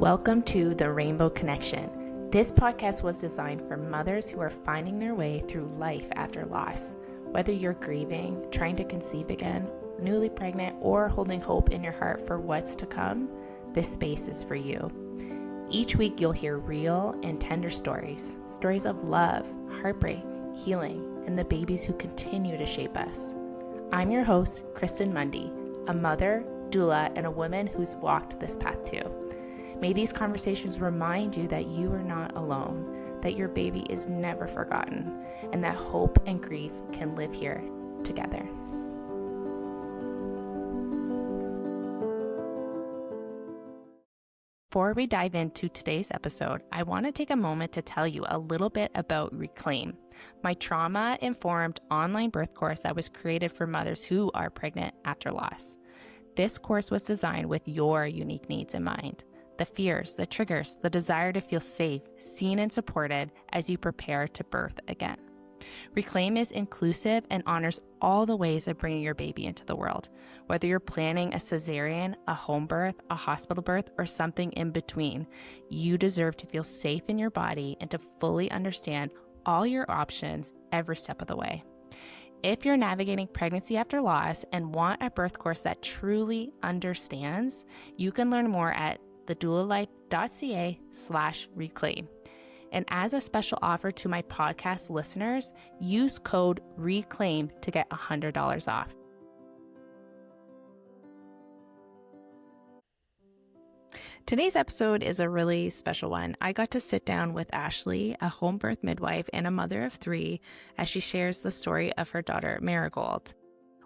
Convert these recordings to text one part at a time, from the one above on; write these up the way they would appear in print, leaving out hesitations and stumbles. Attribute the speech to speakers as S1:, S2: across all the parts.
S1: Welcome to The Rainbow Connection. This podcast was designed for mothers who are finding their way through life after loss. Whether you're grieving, trying to conceive again, newly pregnant, or holding hope in your heart for what's to come, this space is for you. Each week you'll hear real and tender stories of love, heartbreak, healing, and the babies who continue to shape us. I'm your host, Kristen Mundy, a mother, doula, and a woman who's walked this path too. May these conversations remind you that you are not alone, that your baby is never forgotten, and that hope and grief can live here together. Before we dive into today's episode, I want to take a moment to tell you a little bit about Reclaim, my trauma-informed online birth course that was created for mothers who are pregnant after loss. This course was designed with your unique needs in mind. The fears, the triggers, the desire to feel safe, seen, and supported as you prepare to birth again. Reclaim is inclusive and honors all the ways of bringing your baby into the world. Whether you're planning a cesarean, a home birth, a hospital birth, or something in between, you deserve to feel safe in your body and to fully understand all your options every step of the way. If you're navigating pregnancy after loss and want a birth course that truly understands, you can learn more at thedoulalife.ca/reclaim. And as a special offer to my podcast listeners, use code RECLAIM to get $100 off. Today's episode is a really special one. I got to sit down with Ashley, a home birth midwife and a mother of 3, as she shares the story of her daughter, Marigold.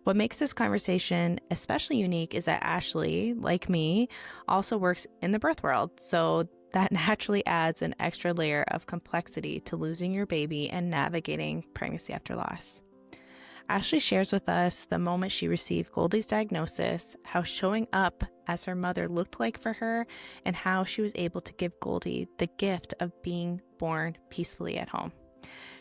S1: What makes this conversation especially unique is that Ashley, like me, also works in the birth world, so that naturally adds an extra layer of complexity to losing your baby and navigating pregnancy after loss. Ashley shares with us the moment she received Goldie's diagnosis, how showing up as her mother looked like for her, and how she was able to give Goldie the gift of being born peacefully at home.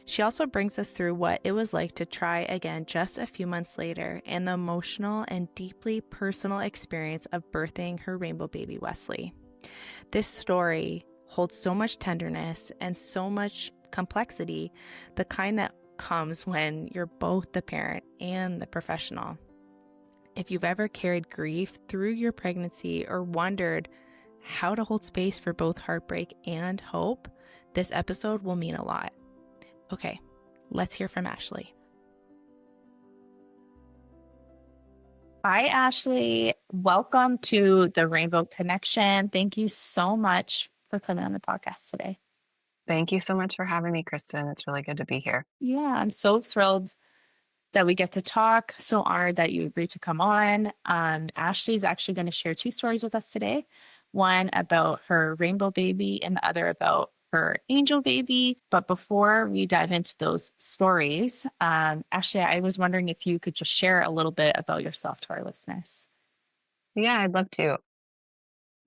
S1: She also brings us through what it was like to try again just a few months later and the emotional and deeply personal experience of birthing her rainbow baby, Wesley. This story holds so much tenderness and so much complexity, the kind that comes when you're both the parent and the professional. If you've ever carried grief through your pregnancy or wondered how to hold space for both heartbreak and hope, this episode will mean a lot. Okay, let's hear from Ashley. Hi, Ashley. Welcome to the Rainbow Connection. Thank you so much for coming on the podcast today.
S2: Thank you so much for having me, Kristen. It's really good to be here.
S1: Yeah, I'm so thrilled that we get to talk. So honored that you agreed to come on. Ashley's actually going to share 2 stories with us today. One about her rainbow baby and the other about her angel baby. But before we dive into those stories, Ashley, I was wondering if you could just share a little bit about yourself to our listeners.
S2: Yeah, I'd love to.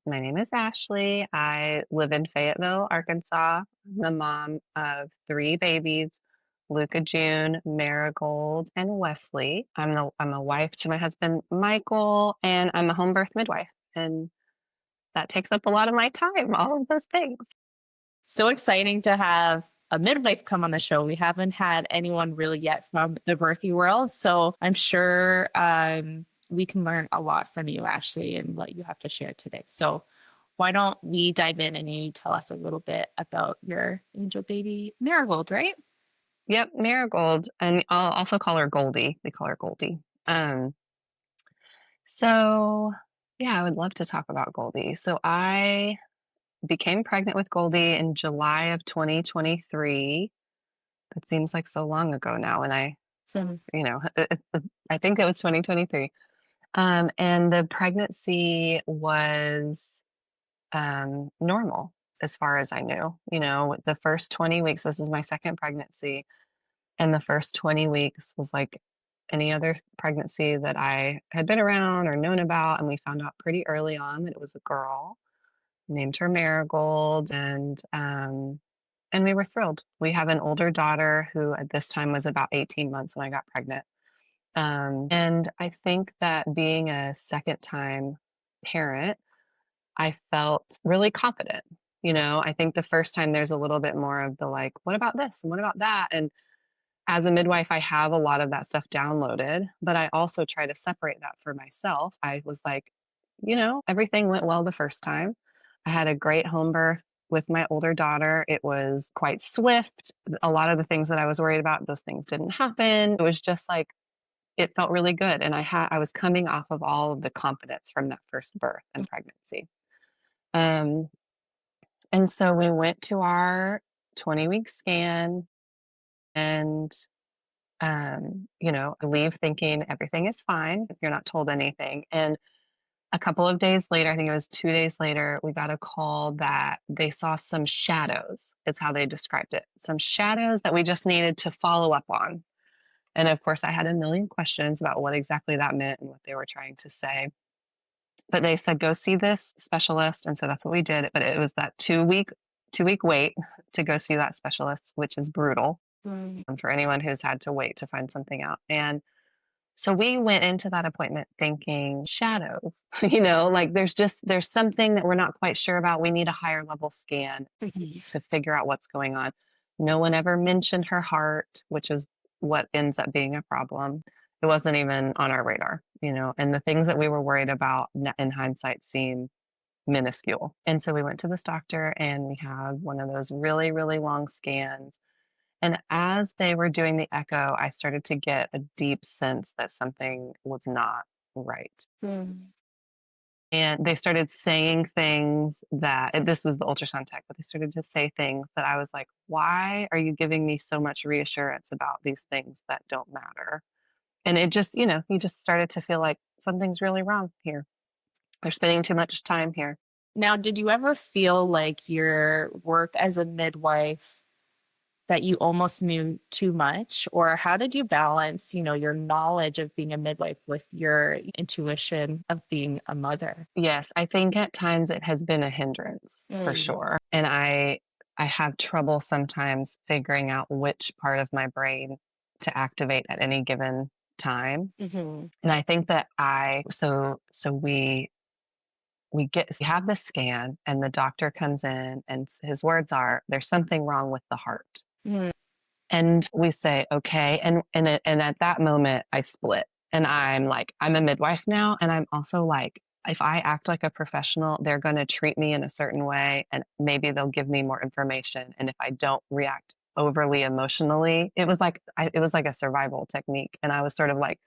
S2: My name is Ashley. I live in Fayetteville, Arkansas. I'm the mom of 3 babies, Luca, June, Marigold, and Wesley. I'm a wife to my husband, Michael, and I'm a home birth midwife. And that takes up a lot of my time, all of those things.
S1: So exciting to have a midwife come on the show. We haven't had anyone really yet from the birthing world. So I'm sure we can learn a lot from you, Ashley, and what you have to share today. So why don't we dive in and you tell us a little bit about your angel baby, Marigold, right?
S2: Yep, Marigold. And I'll also call her Goldie. They call her Goldie. So yeah, I would love to talk about Goldie. So I became pregnant with Goldie in July of 2023. It seems like so long ago now. And I think it was 2023. And the pregnancy was normal as far as I knew. The first 20 weeks, this was my second pregnancy. And the first 20 weeks was like any other pregnancy that I had been around or known about. And we found out pretty early on that it was a girl. Named her Marigold, and we were thrilled. We have an older daughter who at this time was about 18 months when I got pregnant. And I think that being a second time parent, I felt really confident. I think the first time there's a little bit more of the like, what about this? And what about that? And as a midwife, I have a lot of that stuff downloaded, but I also try to separate that for myself. I was like, everything went well the first time. I had a great home birth with my older daughter. It was quite swift. A lot of the things that I was worried about, those things didn't happen. It was just like, it felt really good. And I was coming off of all of the confidence from that first birth and pregnancy. Um, and so we went to our 20-week scan and leave thinking everything is fine if you're not told anything. And a couple of days later, I think it was 2 days later, we got a call that they saw some shadows, is how they described it. Some shadows that we just needed to follow up on. And of course, I had a million questions about what exactly that meant and what they were trying to say. But they said, go see this specialist. And so that's what we did. But it was that two week wait to go see that specialist, which is brutal for anyone who's had to wait to find something out. And so we went into that appointment thinking shadows, like there's something that we're not quite sure about. We need a higher level scan to figure out what's going on. No one ever mentioned her heart, which is what ends up being a problem. It wasn't even on our radar, and the things that we were worried about in hindsight seem minuscule. And so we went to this doctor and we had one of those really, really long scans. And as they were doing the echo, I started to get a deep sense that something was not right. And they started saying things that, and this was the ultrasound tech, but they started to say things that I was like, why are you giving me so much reassurance about these things that don't matter? And it just, you just started to feel like something's really wrong here. They're spending too much time here.
S3: Now, did you ever feel like your work as a midwife that you almost knew too much? Or how did you balance, your knowledge of being a midwife with your intuition of being a mother?
S2: Yes, I think at times it has been a hindrance for sure. And I have trouble sometimes figuring out which part of my brain to activate at any given time. And I think that we have the scan and the doctor comes in and his words are, there's something wrong with the heart. And we say, okay. And at that moment I split and I'm like, I'm a midwife now. And I'm also like, if I act like a professional, they're going to treat me in a certain way and maybe they'll give me more information. And if I don't react overly emotionally, it was like a survival technique. And I was sort of like,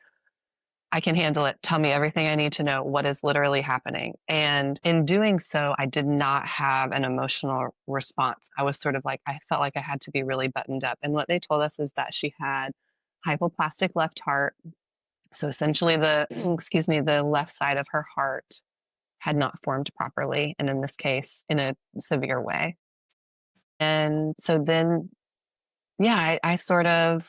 S2: I can handle it. Tell me everything I need to know what is literally happening. And in doing so, I did not have an emotional response. I was sort of like, I felt like I had to be really buttoned up. And what they told us is that she had hypoplastic left heart. So essentially the left side of her heart had not formed properly. And in this case, in a severe way. And so then, yeah, I sort of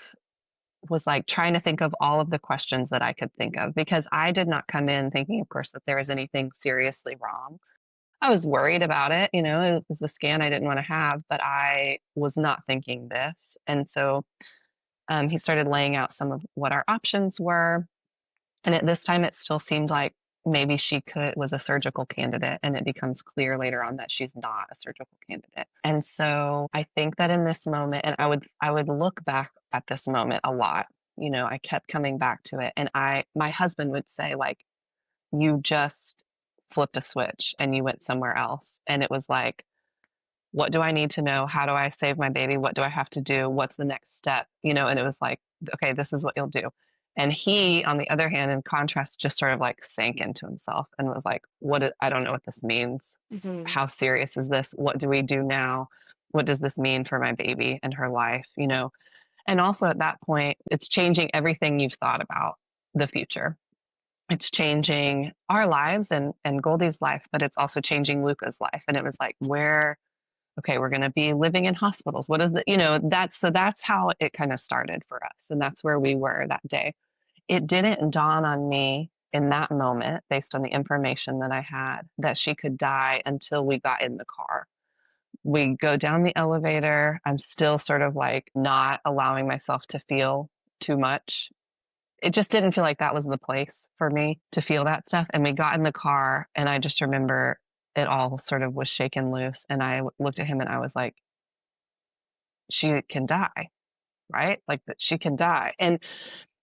S2: was like trying to think of all of the questions that I could think of because I did not come in thinking, of course, that there was anything seriously wrong. I was worried about it, it was the scan I didn't want to have, but I was not thinking this. And so he started laying out some of what our options were. And at this time, it still seemed like maybe was a surgical candidate, and it becomes clear later on that she's not a surgical candidate. And so I think that in this moment, and I would look back at this moment a lot. I kept coming back to it, and my husband would say like, you just flipped a switch and you went somewhere else, and it was like, what do I need to know? How do I save my baby? What do I have to do? What's the next step? And it was like, okay, this is what you'll do. And he, on the other hand, in contrast, just sort of like sank into himself and was like, I don't know what this means. How serious is this? What do we do now? What does this mean for my baby and her life? And also at that point, it's changing everything you've thought about the future. It's changing our lives and Goldie's life, but it's also changing Luca's life. And it was like, okay, we're going to be living in hospitals. What is that's how it kind of started for us. And that's where we were that day. It didn't dawn on me in that moment, based on the information that I had, that she could die until we got in the car. We go down the elevator. I'm still sort of like not allowing myself to feel too much. It just didn't feel like that was the place for me to feel that stuff. And we got in the car and I just remember it all sort of was shaken loose. And I looked at him and I was like, she can die, right? Like that she can die. And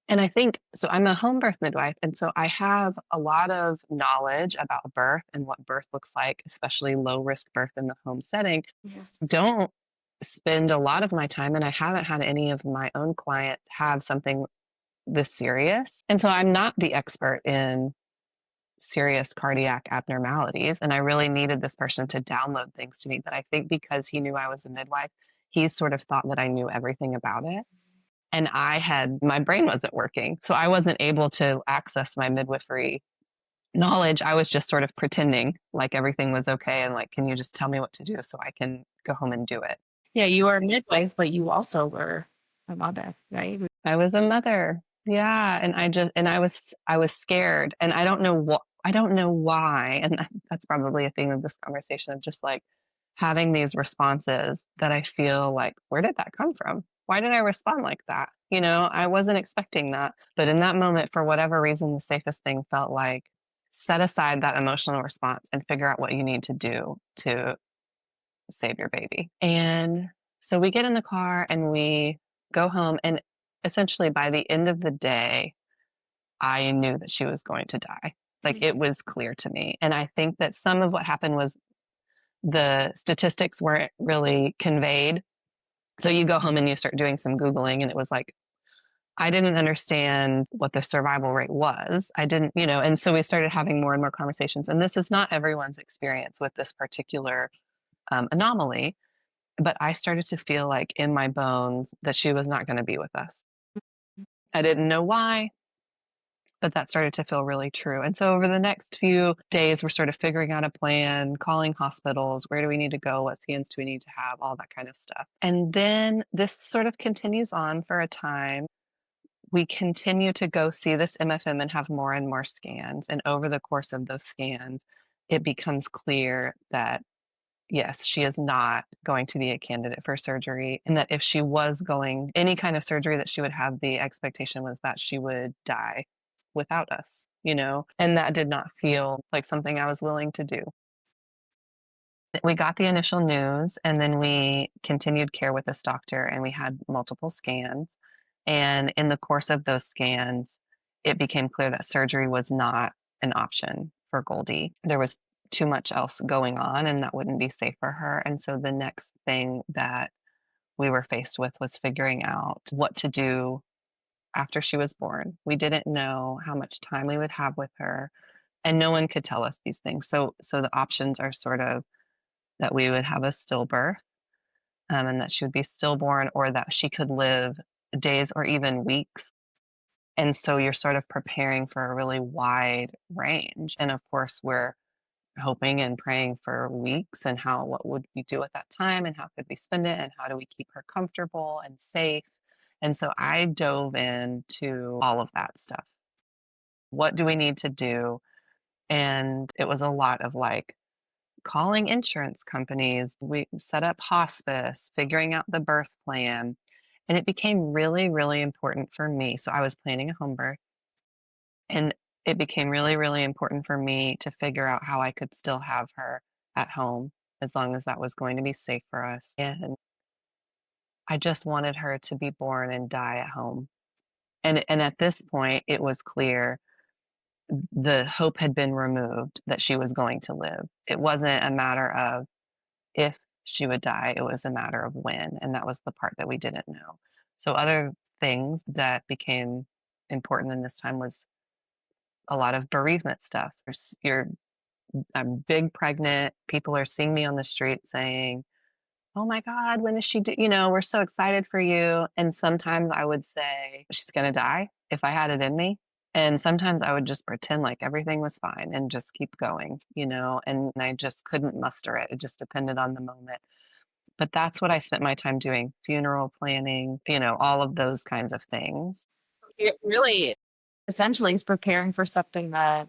S2: I think so I'm a home birth midwife, and so I have a lot of knowledge about birth and what birth looks like, especially low risk birth in the home setting.
S3: Yeah.
S2: Don't spend a lot of my time, and I haven't had any of my own clients have something this serious. And so I'm not the expert in serious cardiac abnormalities, and I really needed this person to download things to me. But I think because he knew I was a midwife, he sort of thought that I knew everything about it. And my brain wasn't working. So I wasn't able to access my midwifery knowledge. I was just sort of pretending like everything was okay and like, can you just tell me what to do so I can go home and do it?
S3: Yeah, you were a midwife, but you also were a mother, right?
S2: I was a mother. Yeah. And I was scared. And I don't know why. And that's probably a theme of this conversation of just like having these responses that I feel like, where did that come from? Why did I respond like that? I wasn't expecting that. But in that moment, for whatever reason, the safest thing felt like set aside that emotional response and figure out what you need to do to save your baby. And so we get in the car and we go home. And essentially, by the end of the day, I knew that she was going to die. Like it was clear to me. And I think that some of what happened was the statistics weren't really conveyed. So you go home and you start doing some Googling, and it was like, I didn't understand what the survival rate was. I didn't, and so we started having more and more conversations. And this is not everyone's experience with this particular anomaly, but I started to feel like in my bones that she was not going to be with us. I didn't know why, but that started to feel really true. And so over the next few days, we're sort of figuring out a plan, calling hospitals, where do we need to go, what scans do we need to have, all that kind of stuff. And then this sort of continues on for a time. We continue to go see this MFM and have more and more scans. And over the course of those scans, it becomes clear that yes, she is not going to be a candidate for surgery. And that if she was going any kind of surgery that she would have, the expectation was that she would die without us, and that did not feel like something I was willing to do. We got the initial news and then we continued care with this doctor and we had multiple scans. And in the course of those scans, it became clear that surgery was not an option for Goldie. There was too much else going on and that wouldn't be safe for her. And so the next thing that we were faced with was figuring out what to do after she was born. We didn't know how much time we would have with her, and no one could tell us these things. So the options are sort of that we would have a stillbirth, and that she would be stillborn, or that she could live days or even weeks. And so you're sort of preparing for a really wide range. And of course, we're hoping and praying for weeks and what would we do at that time and how could we spend it and how do we keep her comfortable and safe. And so I dove into all of that stuff. What do we need to do? And it was a lot of like calling insurance companies. We set up hospice, figuring out the birth plan. And it became really, really important for me. So I was planning a home birth, and it became really, really important for me to figure out how I could still have her at home as long as that was going to be safe for us. And I just wanted her to be born and die at home. And at this point, it was clear the hope had been removed that she was going to live. It wasn't a matter of if she would die, it was a matter of when. And that was the part that we didn't know. So, other things that became important in this time was a lot of bereavement stuff. I'm big pregnant. People are seeing me on the street saying, "Oh my God, when is she? We're so excited for you." And sometimes I would say, "She's gonna die," if I had it in me. And sometimes I would just pretend like everything was fine and just keep going, and I just couldn't muster it. It just depended on the moment. But that's what I spent my time doing: funeral planning, all of those kinds of things.
S3: It really essentially is preparing for something that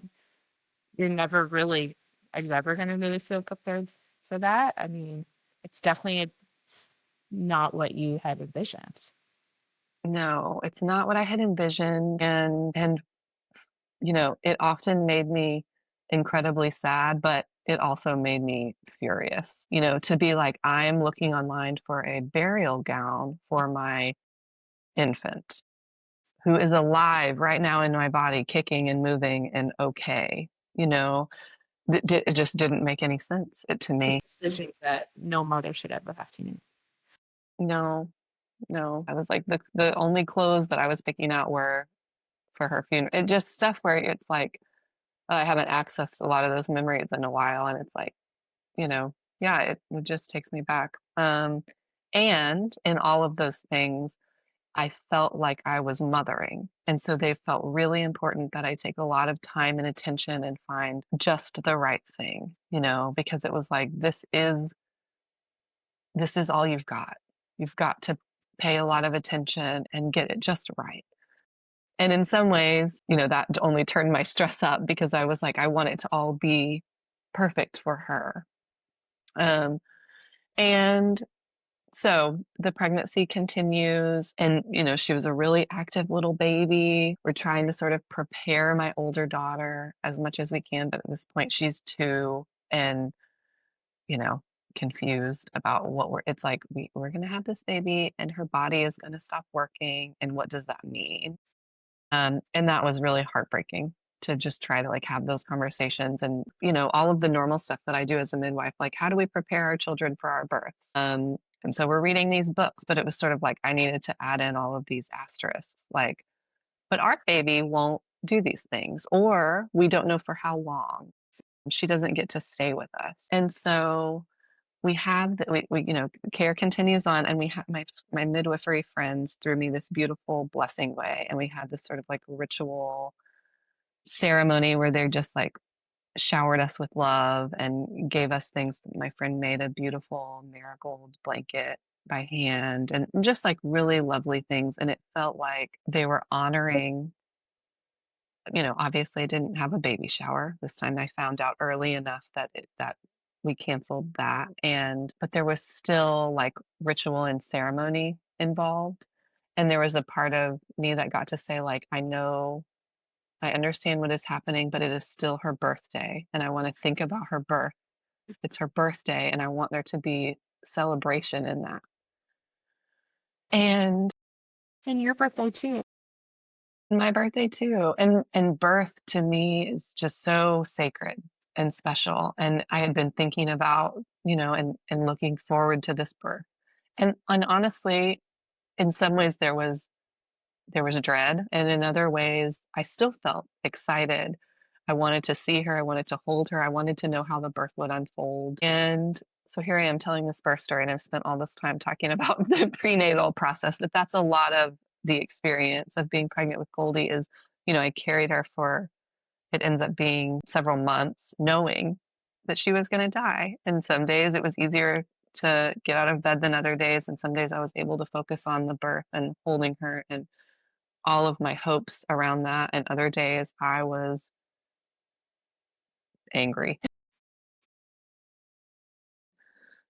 S3: you're never really are you ever gonna really feel prepared for that? I mean, it's definitely not what you had envisioned.
S2: No, it's not what I had envisioned. And it often made me incredibly sad, but it also made me furious, to be like, I'm looking online for a burial gown for my infant who is alive right now in my body, kicking and moving and okay. You know, it just didn't make any sense to
S3: Those
S2: me.
S3: decisions that no mother should ever have to make.
S2: No, no. I was like, the only clothes that I was picking out were for her funeral. It just stuff where it's like, I haven't accessed a lot of those memories in a while, and it's like, yeah, it just takes me back. And in all of those things, I felt like I was mothering. And so they felt really important that I take a lot of time and attention and find just the right thing, because it was like, this is all you've got. You've got to pay a lot of attention and get it just right. And in some ways, that only turned my stress up because I was like, I want it to all be perfect for her. And so the pregnancy continues, and she was a really active little baby. We're trying to sort of prepare my older daughter as much as we can, but at this point she's 2 and you know confused about it's like we're going to have this baby and her body is going to stop working, and what does that mean? And that was really heartbreaking to just try to like have those conversations, and all of the normal stuff that I do as a midwife, like how do we prepare our children for our births? And so we're reading these books, but it was sort of like I needed to add in all of these asterisks, like, but our baby won't do these things, or we don't know for how long. She doesn't get to stay with us. And so we have that we care continues on, and we have my midwifery friends threw me this beautiful blessing way, and we had this sort of like ritual ceremony where they're just like showered us with love and gave us things. My friend made a beautiful marigold blanket by hand, and just like really lovely things, and it felt like they were honoring. Obviously I didn't have a baby shower this time. I found out early enough that we canceled that, but there was still like ritual and ceremony involved. And there was a part of me that got to say like, I understand what is happening, but it is still her birthday, and I want to think about her birth. It's her birthday, and I want there to be celebration in that. And
S3: And your birthday too.
S2: my birthday too. And birth to me is just so sacred and special. And I had been thinking about, and looking forward to this birth. And honestly, in some ways there was dread, and in other ways I still felt excited. I wanted to see her, I wanted to hold her, I wanted to know how the birth would unfold. And so here I am telling this birth story, and I've spent all this time talking about the prenatal process, but that's a lot of the experience of being pregnant with Goldie is, I carried her for, it ends up being several months, knowing that she was going to die. And some days it was easier to get out of bed than other days, and some days I was able to focus on the birth and holding her and all of my hopes around that, and other days I was angry.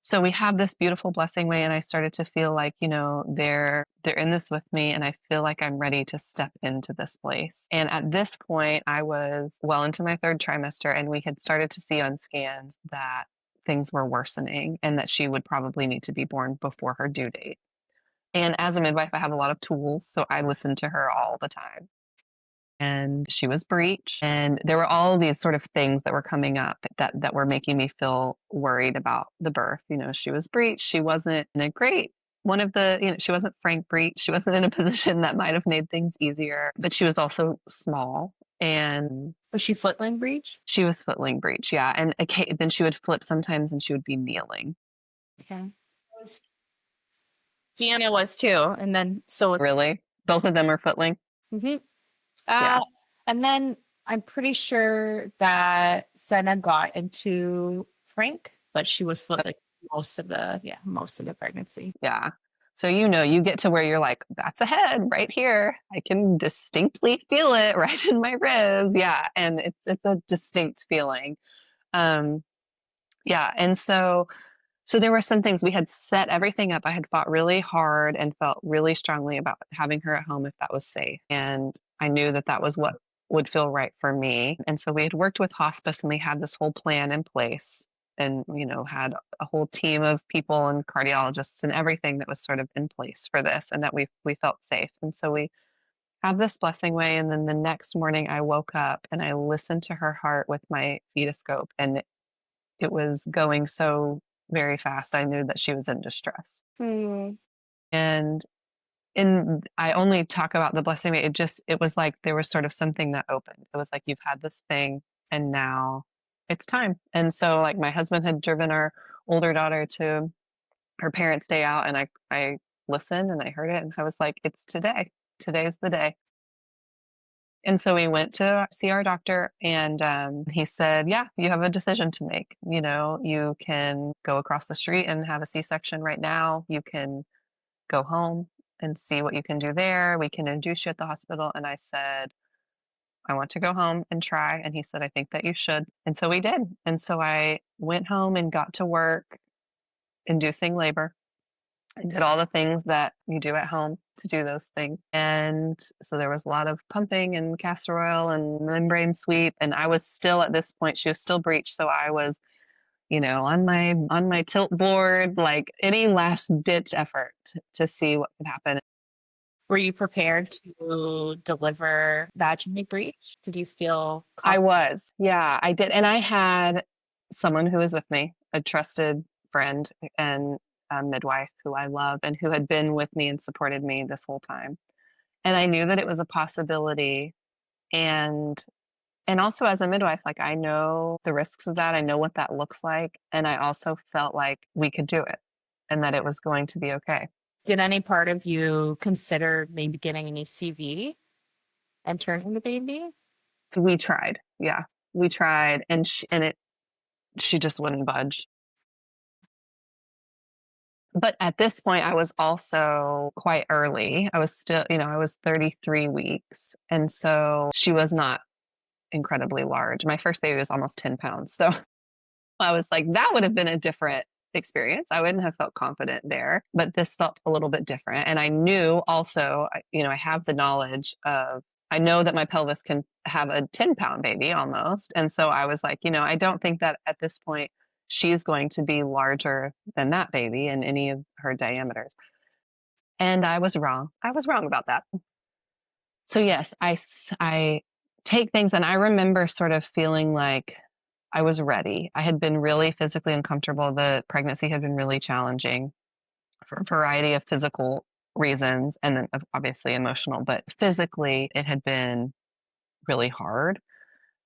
S2: So we have this beautiful blessing way, and I started to feel like, they're in this with me, and I feel like I'm ready to step into this place. And at this point, I was well into my 3rd trimester, and we had started to see on scans that things were worsening and that she would probably need to be born before her due date. And as a midwife, I have a lot of tools, so I listened to her all the time. And she was breech, and there were all these sort of things that were coming up that were making me feel worried about the birth. She was breech, she wasn't in a great one of the, she wasn't frank breech, she wasn't in a position that might have made things easier, but she was also small, and
S3: Was she footling breech?
S2: she was footling breech, yeah. And then she would flip sometimes, and she would be kneeling.
S3: Okay. Deanna was too, and then so
S2: Really? Both of them are footling?
S3: hmm
S2: Yeah.
S3: and then I'm pretty sure that Senna got into Frank, but she was footling most of the pregnancy.
S2: Yeah. So, you get to where you're like, that's a head right here. I can distinctly feel it right in my ribs. Yeah. And it's a distinct feeling. Um, yeah. And so there were some things we had set everything up. I had fought really hard and felt really strongly about having her at home if that was safe. And I knew that that was what would feel right for me. And so we had worked with hospice and we had this whole plan in place and, had a whole team of people and cardiologists and everything that was sort of in place for this and that we felt safe. And so we have this blessing way. And then the next morning I woke up and I listened to her heart with my fetoscope and it was going so very fast. I knew that she was in distress.
S3: Hmm.
S2: And I only talk about the blessing way. It was like there was sort of something that opened. It was like you've had this thing and now it's time. And so like my husband had driven our older daughter to her parents' day out and I listened and I heard it and I was like, it's today. Today's the day. And so we went to see our doctor and he said, yeah, you have a decision to make. You can go across the street and have a C-section right now. You can go home and see what you can do there. We can induce you at the hospital. And I said, I want to go home and try. And he said, I think that you should. And so we did. And so I went home and got to work inducing labor. I did all the things that you do at home to do those things. And so there was a lot of pumping and castor oil and membrane sweep. And I was still at this point, she was still breech. So I was, on my tilt board, like any last ditch effort to see what could happen.
S3: Were you prepared to deliver vaginally breech? Did you feel
S2: I was. Yeah, I did. And I had someone who was with me, a trusted friend and a midwife who I love and who had been with me and supported me this whole time. And I knew that it was a possibility. And also as a midwife, like I know the risks of that. I know what that looks like. And I also felt like we could do it and that it was going to be okay.
S3: Did any part of you consider maybe getting an ECV and turning the baby?
S2: We tried. Yeah, we tried. And she just wouldn't budge. But at this point, I was also quite early. I was still, I was 33 weeks. And so she was not incredibly large. My first baby was almost 10 pounds. So I was like, that would have been a different experience. I wouldn't have felt confident there, but this felt a little bit different. And I knew also, I have the knowledge of, I know that my pelvis can have a 10-pound baby almost. And so I was like, I don't think that at this point she's going to be larger than that baby in any of her diameters. And I was wrong. I was wrong about that. So yes, I take things and I remember sort of feeling like I was ready. I had been really physically uncomfortable. The pregnancy had been really challenging for a variety of physical reasons and then obviously emotional, but physically it had been really hard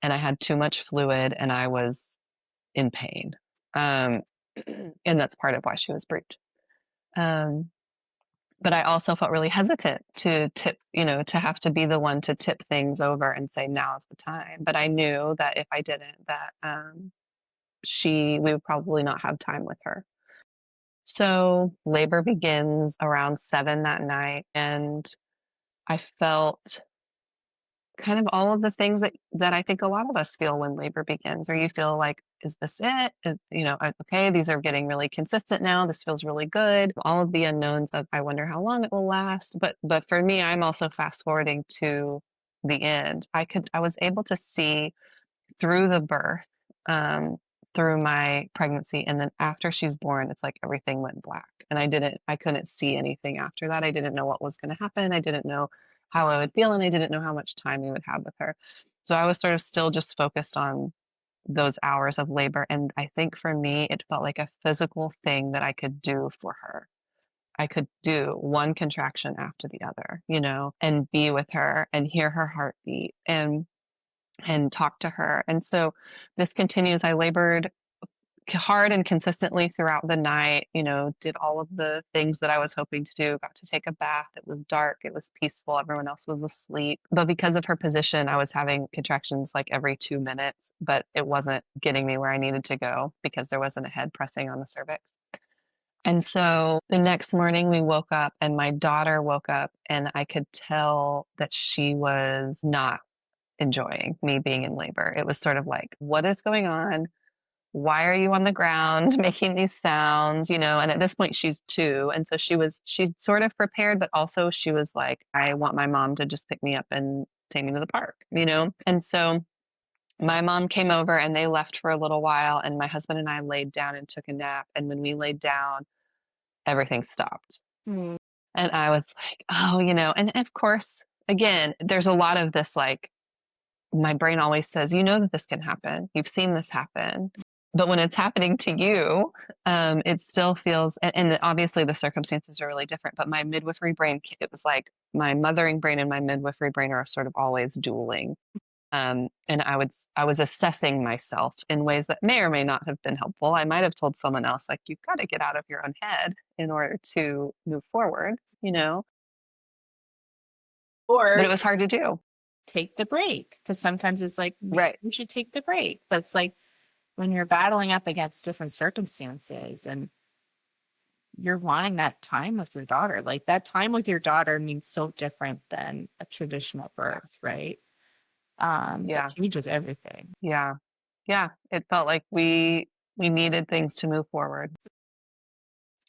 S2: and I had too much fluid and I was in pain. And that's part of why she was breech. But I also felt really hesitant to tip, to have to be the one to tip things over and say, now's the time. But I knew that if I didn't, that we would probably not have time with her. So labor begins around 7 that night, and I felt kind of all of the things that I think a lot of us feel when labor begins, or you feel like, is this it? Okay, these are getting really consistent now. This feels really good. All of the unknowns of, I wonder how long it will last. But for me, I'm also fast forwarding to the end. I was able to see through the birth, through my pregnancy, and then after she's born, it's like everything went black. And I couldn't see anything after that. I didn't know what was going to happen. I didn't know how I would feel, and I didn't know how much time we would have with her. So I was sort of still just focused on those hours of labor. And I think for me, it felt like a physical thing that I could do for her. I could do one contraction after the other, and be with her and hear her heartbeat and talk to her. And so this continues. I labored hard and consistently throughout the night, did all of the things that I was hoping to do, got to take a bath. It was dark, it was peaceful, everyone else was asleep. But because of her position, I was having contractions like every 2 minutes, but it wasn't getting me where I needed to go because there wasn't a head pressing on the cervix. And so the next morning we woke up and my daughter woke up and I could tell that she was not enjoying me being in labor. It was sort of like, what is going on? Why are you on the ground making these sounds? And at this point she's 2. And so she's sort of prepared, but also she was like, I want my mom to just pick me up and take me to the park, you know? And so my mom came over and they left for a little while, and my husband and I laid down and took a nap. And when we laid down, everything stopped.
S3: Mm.
S2: And I was like, oh, you know, and of course, again, there's a lot of this like, my brain always says, you know that this can happen. You've seen this happen. But when it's happening to you, it still feels, and obviously the circumstances are really different. But my midwifery brain, it was like my mothering brain and my midwifery brain are sort of always dueling. And I was assessing myself in ways that may or may not have been helpful. I might have told someone else, like, you've got to get out of your own head in order to move forward, you know, but
S3: Or
S2: it was hard to do.
S3: take the break, because sometimes it's like, maybe
S2: Right.
S3: you should take the break. But it's like when you're battling up against different circumstances and you're wanting that time with your daughter, like that time with your daughter means so different than a traditional birth, right? That
S2: Yeah.
S3: changes everything.
S2: Yeah. Yeah. It felt like we needed things to move forward.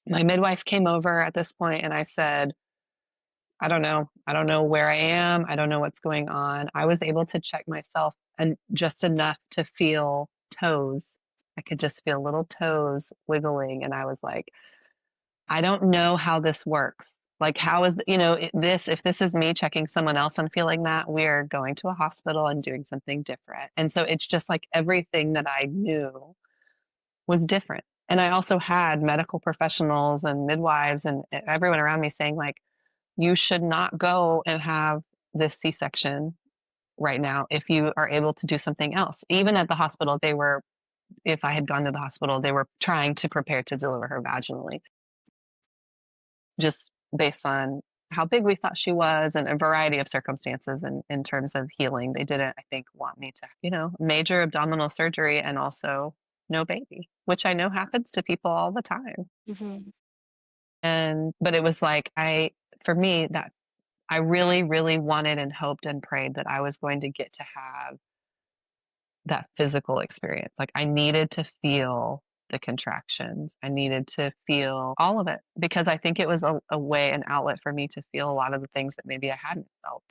S2: My midwife came over at this point and I said, I don't know. I don't know where I am. I don't know what's going on. I was able to check myself and just enough to feel toes. I could just feel little toes wiggling. And I was like, I don't know how this works. Like, how is, you know, this, if this is me checking someone else and feeling that, we're going to a hospital and doing something different. And so it's just like everything that I knew was different. And I also had medical professionals and midwives and everyone around me saying, like, you should not go and have this C-section right now if you are able to do something else. Even at the hospital, if I had gone to the hospital, they were trying to prepare to deliver her vaginally, just based on how big we thought she was and a variety of circumstances in terms of healing. They didn't, I think, want me to, you know, major abdominal surgery and also no baby, which I know happens to people all the time.
S3: Mhm.
S2: But it was like, for me, that I really, really wanted and hoped and prayed that I was going to get to have that physical experience. Like I needed to feel the contractions. I needed to feel all of it because I think it was a way, an outlet for me to feel a lot of the things that maybe I hadn't felt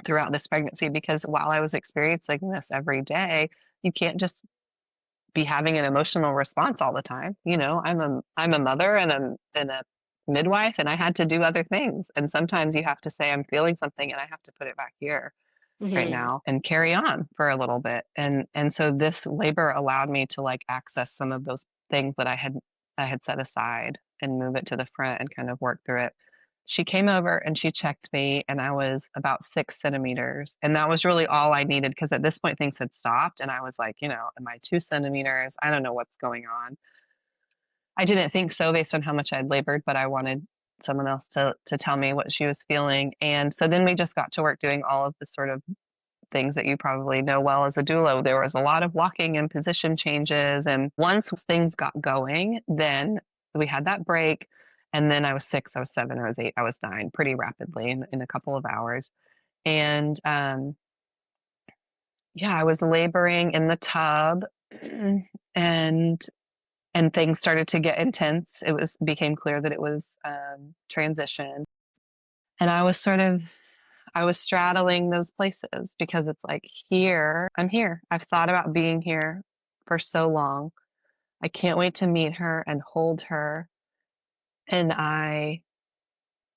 S2: throughout this pregnancy. Because while I was experiencing this every day, you can't just be having an emotional response all the time. You know, I'm a mother and a midwife and I had to do other things. And sometimes you have to say I'm feeling something and I have to put it back here right
S3: Mhm.
S2: now and carry on for a little bit. And so this labor allowed me to like access some of those things that I had set aside and move it to the front and kind of work through it. She came over and she checked me and I was about 6 centimeters. And that was really all I needed because at this point things had stopped and I was like, you know, am I 2 centimeters? I don't know what's going on. I didn't think so based on how much I'd labored, but I wanted someone else to tell me what she was feeling. And so then we just got to work doing all of the sort of things that you probably know well as a doula. There was a lot of walking and position changes. And once things got going, then we had that break. And then I was 6, I was 7, I was 8, I was 9 pretty rapidly in a couple of hours. And yeah, I was laboring in the tub and things started to get intense. Became clear that it was transition. And I was straddling those places because it's like, here, I'm here. I've thought about being here for so long. I can't wait to meet her and hold her. And I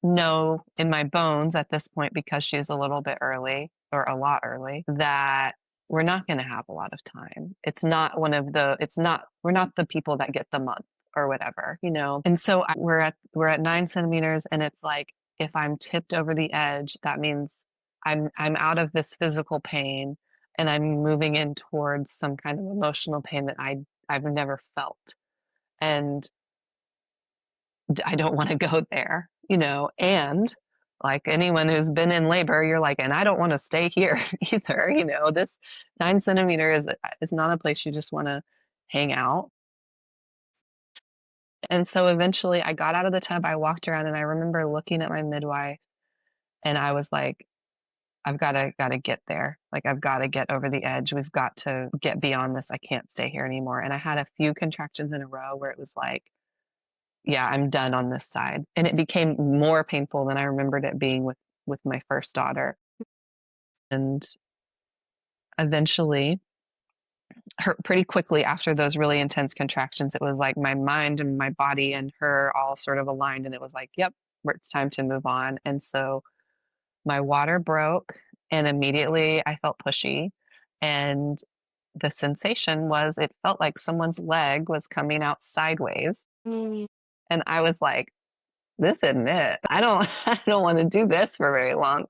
S2: know in my bones at this point, because she's a little bit early or a lot early, that we're not going to have a lot of time. We're not the people that get the month or whatever, you know? And so we're at 9 centimeters and it's like, if I'm tipped over the edge, that means I'm out of this physical pain and I'm moving in towards some kind of emotional pain that I've never felt. And I don't want to go there, you know, and like anyone who's been in labor, you're like, and I don't want to stay here either. You know, this 9 centimeters is not a place you just want to hang out. And so eventually I got out of the tub, I walked around and I remember looking at my midwife and I was like, I've gotta get there. Like I've got to get over the edge. We've got to get beyond this. I can't stay here anymore. And I had a few contractions in a row where it was like, yeah, I'm done on this side. And it became more painful than I remembered it being with my first daughter. And eventually, pretty quickly after those really intense contractions, it was like my mind and my body and her all sort of aligned, and it was like, yep, it's time to move on. And so my water broke, and immediately I felt pushy. And the sensation was it felt like someone's leg was coming out sideways.
S3: Mm.
S2: And I was like, this isn't it. I don't want to do this for very long.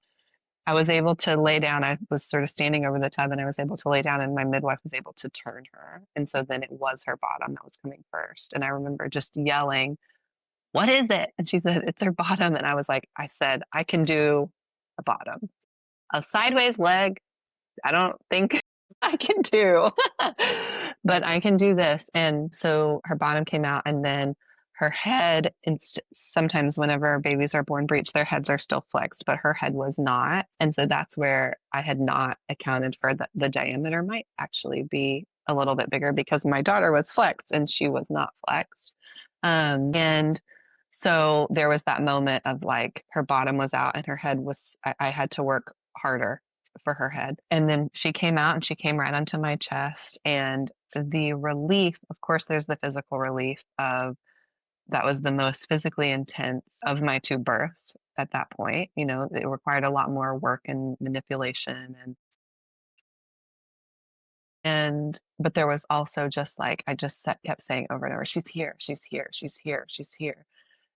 S2: I was able to lay down. I was sort of standing over the tub and I was able to lay down, and my midwife was able to turn her. And so then it was her bottom that was coming first. And I remember just yelling, "What is it?" And she said, "It's her bottom." And I said, "I can do a bottom. A sideways leg, I don't think I can do, but I can do this." And so her bottom came out, and then her head, sometimes whenever babies are born breech, their heads are still flexed, but her head was not. And so that's where I had not accounted for the diameter might actually be a little bit bigger because my daughter was flexed and she was not flexed. And so there was that moment of like her bottom was out and her head was, I had to work harder for her head. And then she came out and she came right onto my chest. And the relief, of course, there's the physical relief of that was the most physically intense of my two births at that point. You know, it required a lot more work and manipulation and but there was also just like I just kept saying over and over, she's here, she's here, she's here, she's here.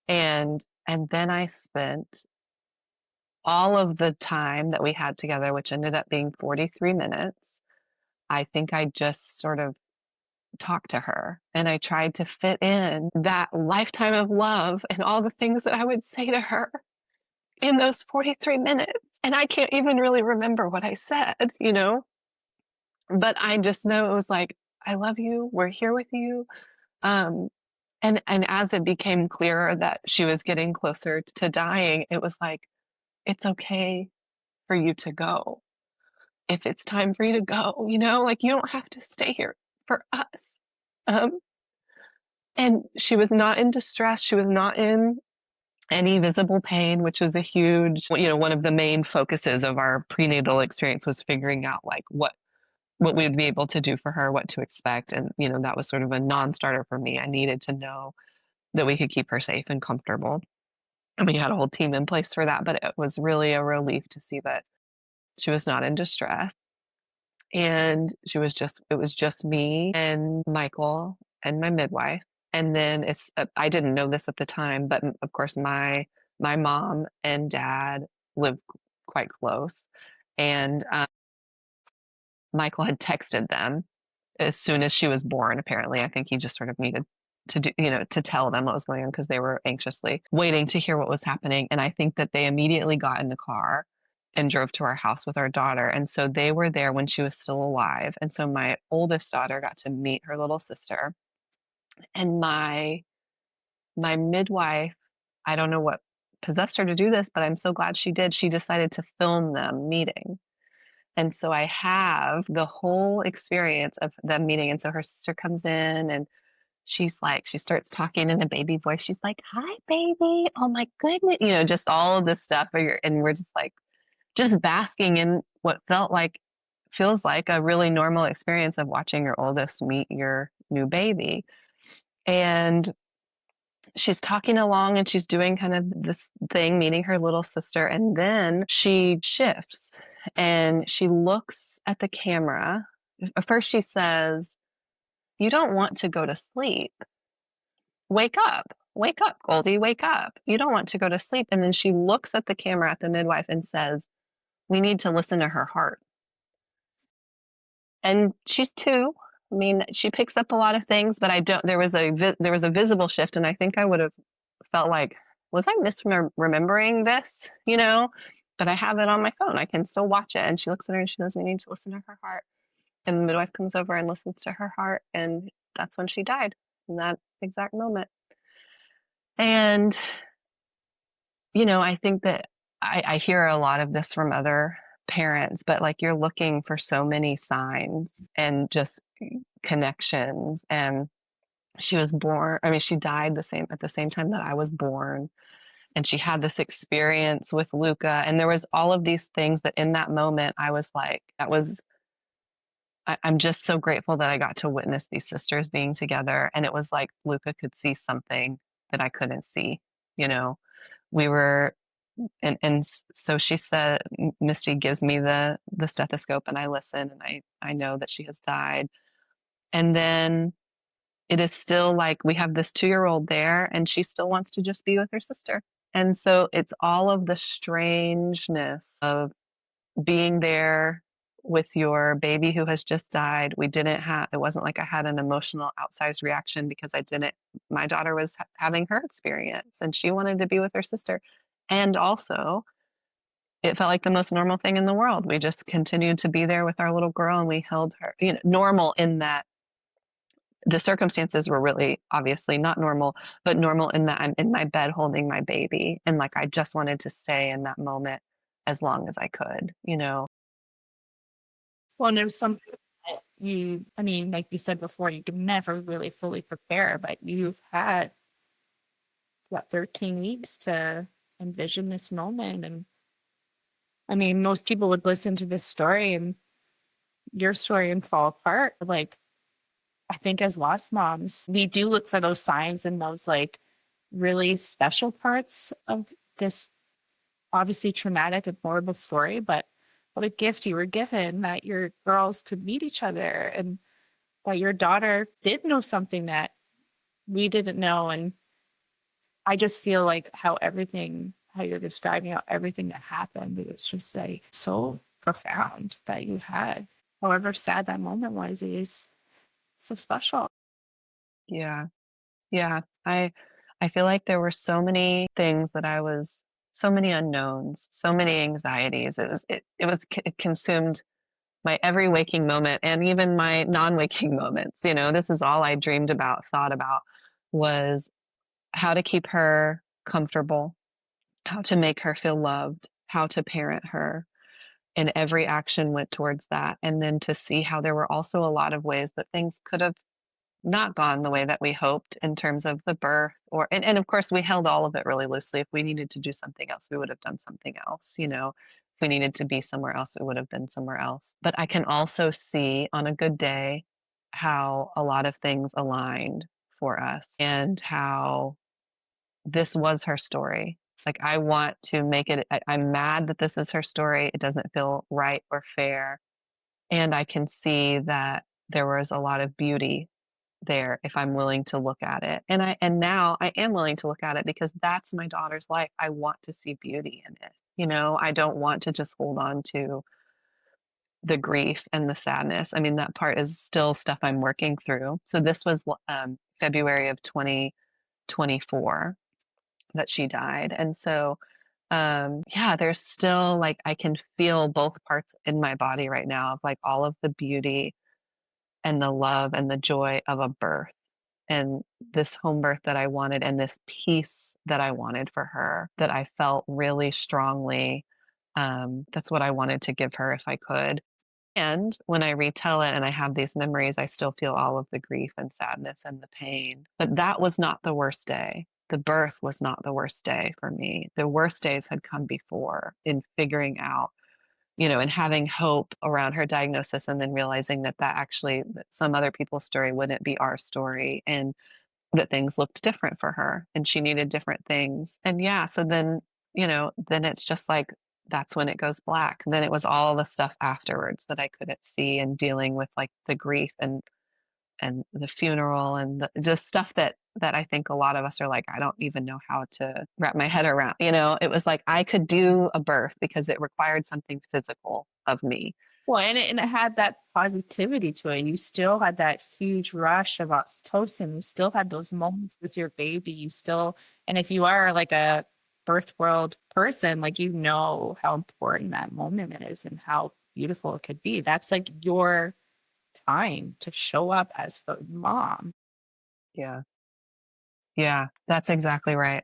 S2: And then I spent all of the time that we had together, which ended up being 43 minutes. I think I just sort of talked to her and I tried to fit in that lifetime of love and all the things that I would say to her in those 43 minutes. And I can't even really remember what I said, you know, but I just know it was like, I love you. We're here with you. Um, and as it became clearer that she was getting closer to dying, it was like, it's okay for you to go. If it's time for you to go, you know, like you don't have to stay here for us. Um, and she was not in distress. She was not in any visible pain, which was a huge, you know, one of the main focuses of our prenatal experience was figuring out like what we would be able to do for her, what to expect. And, you know, that was sort of a non-starter for me. I needed to know that we could keep her safe and comfortable. And we had a whole team in place for that, but it was really a relief to see that she was not in distress. And it was just me and Michael and my midwife. And then I didn't know this at the time, but of course my mom and dad live quite close. And Michael had texted them as soon as she was born, apparently. I think he just sort of needed to do, you know, to tell them what was going on because they were anxiously waiting to hear what was happening. And I think that they immediately got in the car and drove to our house with our daughter. And so they were there when she was still alive. And so my oldest daughter got to meet her little sister. And my midwife, I don't know what possessed her to do this, but I'm so glad she did. She decided to film them meeting. And so I have the whole experience of them meeting. And so her sister comes in and she's like, she starts talking in a baby voice. She's like, "Hi, baby. Oh my goodness." You know, just all of this stuff. And we're just like, just basking in what feels like a really normal experience of watching your oldest meet your new baby. And she's talking along and she's doing kind of this thing, meeting her little sister. And then she shifts and she looks at the camera. First, she says, "You don't want to go to sleep. Wake up. Wake up, Goldie. Wake up. You don't want to go to sleep." And then she looks at the camera at the midwife and says, "We need to listen to her heart." And she's 2. I mean, she picks up a lot of things, but there was a visible shift, and I think I would have felt like, was I misremembering this, you know? But I have it on my phone. I can still watch it. And she looks at her and she goes, "We need to listen to her heart." And the midwife comes over and listens to her heart, and that's when she died, in that exact moment. And, you know, I think that I hear a lot of this from other parents, but like you're looking for so many signs and just connections. And she was born, I mean, she died at the same time that I was born. And she had this experience with Luca. And there was all of these things that in that moment, I was like, I'm just so grateful that I got to witness these sisters being together. And it was like Luca could see something that I couldn't see. You know, we were, so she said, Misty gives me the stethoscope and I listen and I know that she has died. And then it is still like we have this 2-year-old there and she still wants to just be with her sister. And so it's all of the strangeness of being there with your baby who has just died. It wasn't like I had an emotional outsized reaction because my daughter was having her experience and she wanted to be with her sister. And also, it felt like the most normal thing in the world. We just continued to be there with our little girl and we held her, normal in that the circumstances were really obviously not normal, but normal in that I'm in my bed holding my baby. And like I just wanted to stay in that moment as long as I could.
S3: Well, and there's something that I mean, like you said before, you can never really fully prepare, but you've had, what, 13 weeks to envision this moment. And I mean, most people would listen to this story and your story and fall apart. Like, I think as lost moms, we do look for those signs and those like really special parts of this obviously traumatic and horrible story, but what a gift you were given that your girls could meet each other and that your daughter did know something that we didn't know. And I just feel like how you're describing how everything that happened, it was just like so profound that you had. However sad that moment was, it is so special.
S2: Yeah. Yeah. I feel like there were so many things so many unknowns, so many anxieties. It consumed my every waking moment and even my non-waking moments. This is all I dreamed about, thought about was how to keep her comfortable, how to make her feel loved, how to parent her. And every action went towards that. And then to see how there were also a lot of ways that things could have not gone the way that we hoped in terms of the birth and of course we held all of it really loosely. If we needed to do something else, we would have done something else. If we needed to be somewhere else, we would have been somewhere else. But I can also see on a good day how a lot of things aligned for us and how this was her story. Like I want to make it I'm mad that this is her story. It doesn't feel right or fair. And I can see that there was a lot of beauty there if I'm willing to look at it. And now I am willing to look at it because that's my daughter's life. I want to see beauty in it. I don't want to just hold on to the grief and the sadness. I mean, that part is still stuff I'm working through. So this was February of 2024 that she died. And so yeah, there's still like I can feel both parts in my body right now of like all of the beauty and the love and the joy of a birth and this home birth that I wanted and this peace that I wanted for her that I felt really strongly. That's what I wanted to give her if I could. And when I retell it and I have these memories, I still feel all of the grief and sadness and the pain. But that was not the worst day. The birth was not the worst day for me. The worst days had come before in figuring out, and having hope around her diagnosis and then realizing that some other people's story wouldn't be our story and that things looked different for her and she needed different things. And yeah, so then it's just like that's when it goes black. Then it was all the stuff afterwards that I couldn't see and dealing with like the grief and the funeral and just stuff that I think a lot of us are like, I don't even know how to wrap my head around. It was like I could do a birth because it required something physical of me.
S3: Well, and it had that positivity to it. You still had that huge rush of oxytocin. You still had those moments with your baby. And if you are like a birth world person, like how important that moment is and how beautiful it could be. That's like your time to show up as a mom.
S2: Yeah. Yeah, that's exactly right.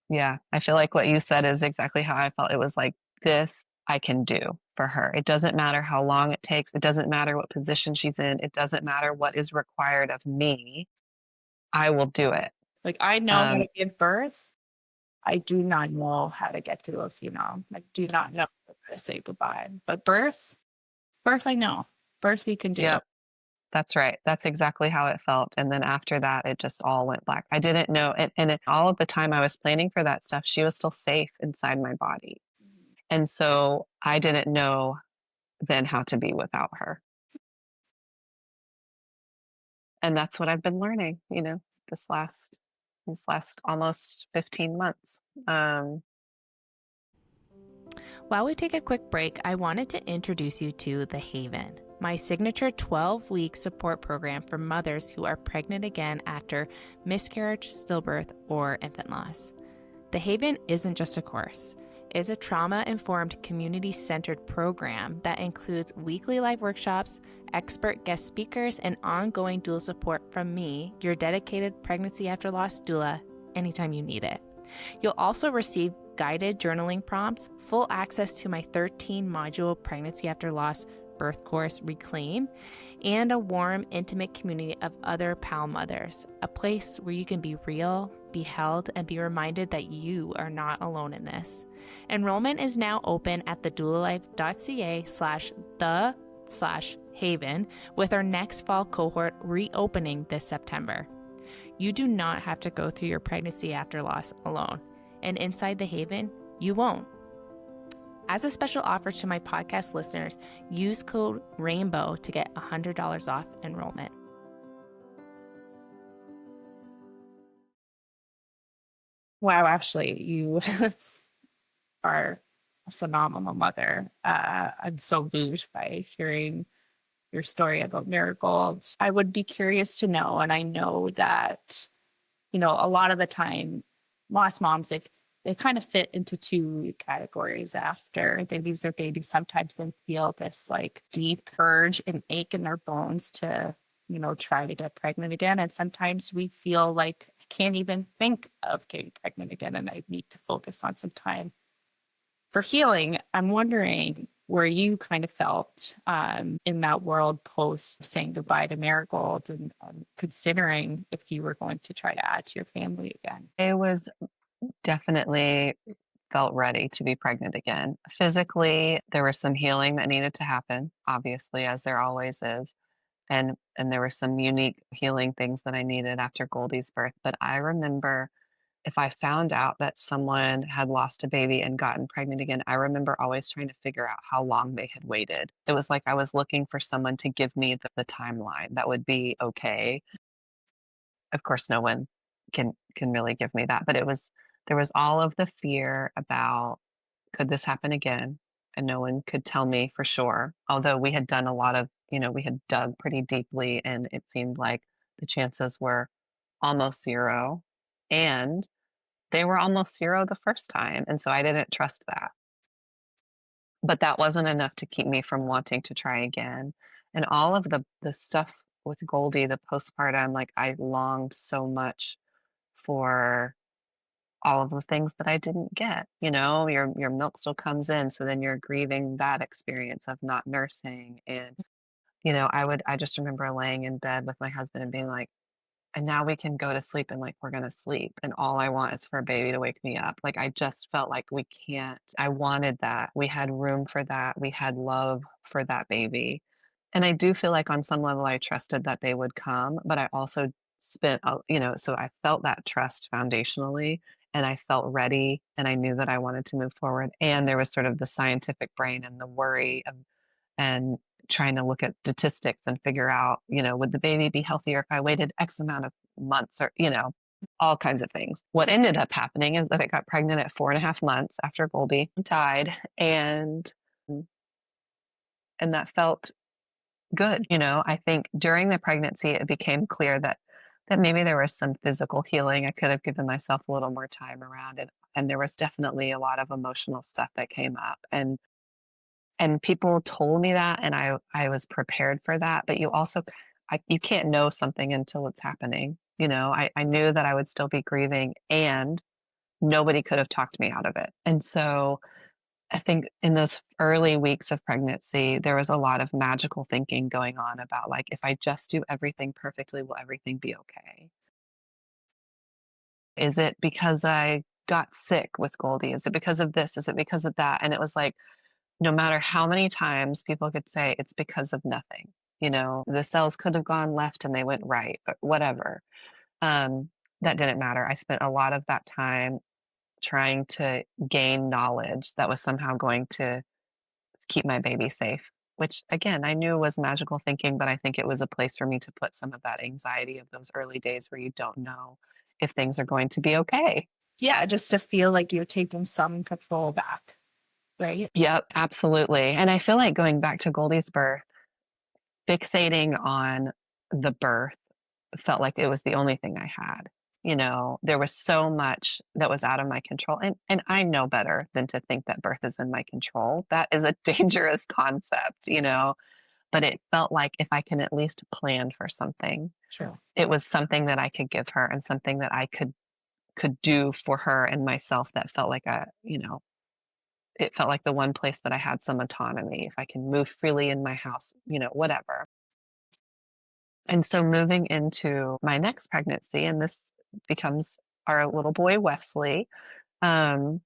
S2: Yeah, I feel like what you said is exactly how I felt. It was like, this I can do for her. It doesn't matter how long it takes. It doesn't matter what position she's in. It doesn't matter what is required of me. I will do it.
S3: Like I know how
S2: Um,
S3: to give birth, I do not know how to get to a funeral. I do not know how to say goodbye. But birth, I know. Birth we can do.
S2: Yep, that's right. That's exactly how it felt. And then after that, it just all went black. I didn't know, all of the time I was planning for that stuff, she was still safe inside my body. And so I didn't know then how to be without her. And that's what I've been learning, this last almost 15 months.
S1: While we take a quick break, I wanted to introduce you to The Haven, my signature 12-week support program for mothers who are pregnant again after miscarriage, stillbirth, or infant loss. The Haven isn't just a course. It's a trauma-informed, community-centered program that includes weekly live workshops, expert guest speakers, and ongoing dual support from me, your dedicated pregnancy after loss doula, anytime you need it. You'll also receive guided journaling prompts, full access to my 13-module pregnancy after loss birth course, Reclaim, and a warm, intimate community of other PAL mothers, a place where you can be real, be held, and be reminded that you are not alone in this. Enrollment is now open at thedoulalife.ca/the/haven, with our next fall cohort reopening this September. You do not have to go through your pregnancy after loss alone, and inside the Haven, you won't. As a special offer to my podcast listeners, use code RAINBOW to get $100 off enrollment.
S3: Wow, Ashley, you are a phenomenal mother. I'm so moved by hearing your story about Marigold. I would be curious to know, and I know that, a lot of the time, lost moms, they kind of fit into two categories after they lose their baby. Sometimes they feel this like deep urge and ache in their bones to, try to get pregnant again. And sometimes we feel like I can't even think of getting pregnant again and I need to focus on some time for healing. I'm wondering where you kind of felt in that world post saying goodbye to Marigold and considering if you were going to try to add to your family again.
S2: I was definitely felt ready to be pregnant again. Physically, there was some healing that needed to happen, obviously, as there always is. And there were some unique healing things that I needed after Goldie's birth. But I remember if I found out that someone had lost a baby and gotten pregnant again, I remember always trying to figure out how long they had waited. It was like I was looking for someone to give me the timeline that would be okay. Of course, no one can really give me that, but there was all of the fear about could this happen again? And no one could tell me for sure. Although we had done a lot of, we had dug pretty deeply and it seemed like the chances were almost zero. And they were almost zero the first time. And so I didn't trust that. But that wasn't enough to keep me from wanting to try again. And all of the stuff with Goldie, the postpartum, like I longed so much for all of the things that I didn't get. Your milk still comes in, so then you're grieving that experience of not nursing. And, I just remember laying in bed with my husband and being like, and now we can go to sleep and like we're gonna sleep. And all I want is for a baby to wake me up. Like I just felt like we can't. I wanted that. We had room for that. We had love for that baby. And I do feel like on some level I trusted that they would come, but I also so I felt that trust foundationally and I felt ready and I knew that I wanted to move forward. And there was sort of the scientific brain and the worry of and trying to look at statistics and figure out, would the baby be healthier if I waited X amount of months or, all kinds of things. What ended up happening is that I got pregnant at 4.5 months after Goldie died. And that felt good. I think during the pregnancy, it became clear that maybe there was some physical healing. I could have given myself a little more time around it. And there was definitely a lot of emotional stuff that came up. And people told me that, and I was prepared for that. But you can't know something until it's happening. I knew that I would still be grieving, and nobody could have talked me out of it. And so I think in those early weeks of pregnancy, there was a lot of magical thinking going on about like, if I just do everything perfectly, will everything be okay? Is it because I got sick with Goldie? Is it because of this? Is it because of that? And it was like, no matter how many times people could say it's because of nothing, the cells could have gone left and they went right, or whatever. Um, that didn't matter. I spent a lot of that time trying to gain knowledge that was somehow going to keep my baby safe, which again, I knew was magical thinking, but I think it was a place for me to put some of that anxiety of those early days where you don't know if things are going to be okay.
S3: Yeah, just to feel like you're taking some control back, right?
S2: Yep, absolutely. And I feel like going back to Goldie's birth, fixating on the birth felt like it was the only thing I had. There was so much that was out of my control. And I know better than to think that birth is in my control. That is a dangerous concept, but it felt like if I can at least plan for something,
S3: Sure.
S2: it was something that I could give her and something that I could do for her and myself that felt like it felt like the one place that I had some autonomy. If I can move freely in my house, whatever. And so moving into my next pregnancy, and this becomes our little boy, Wesley, um,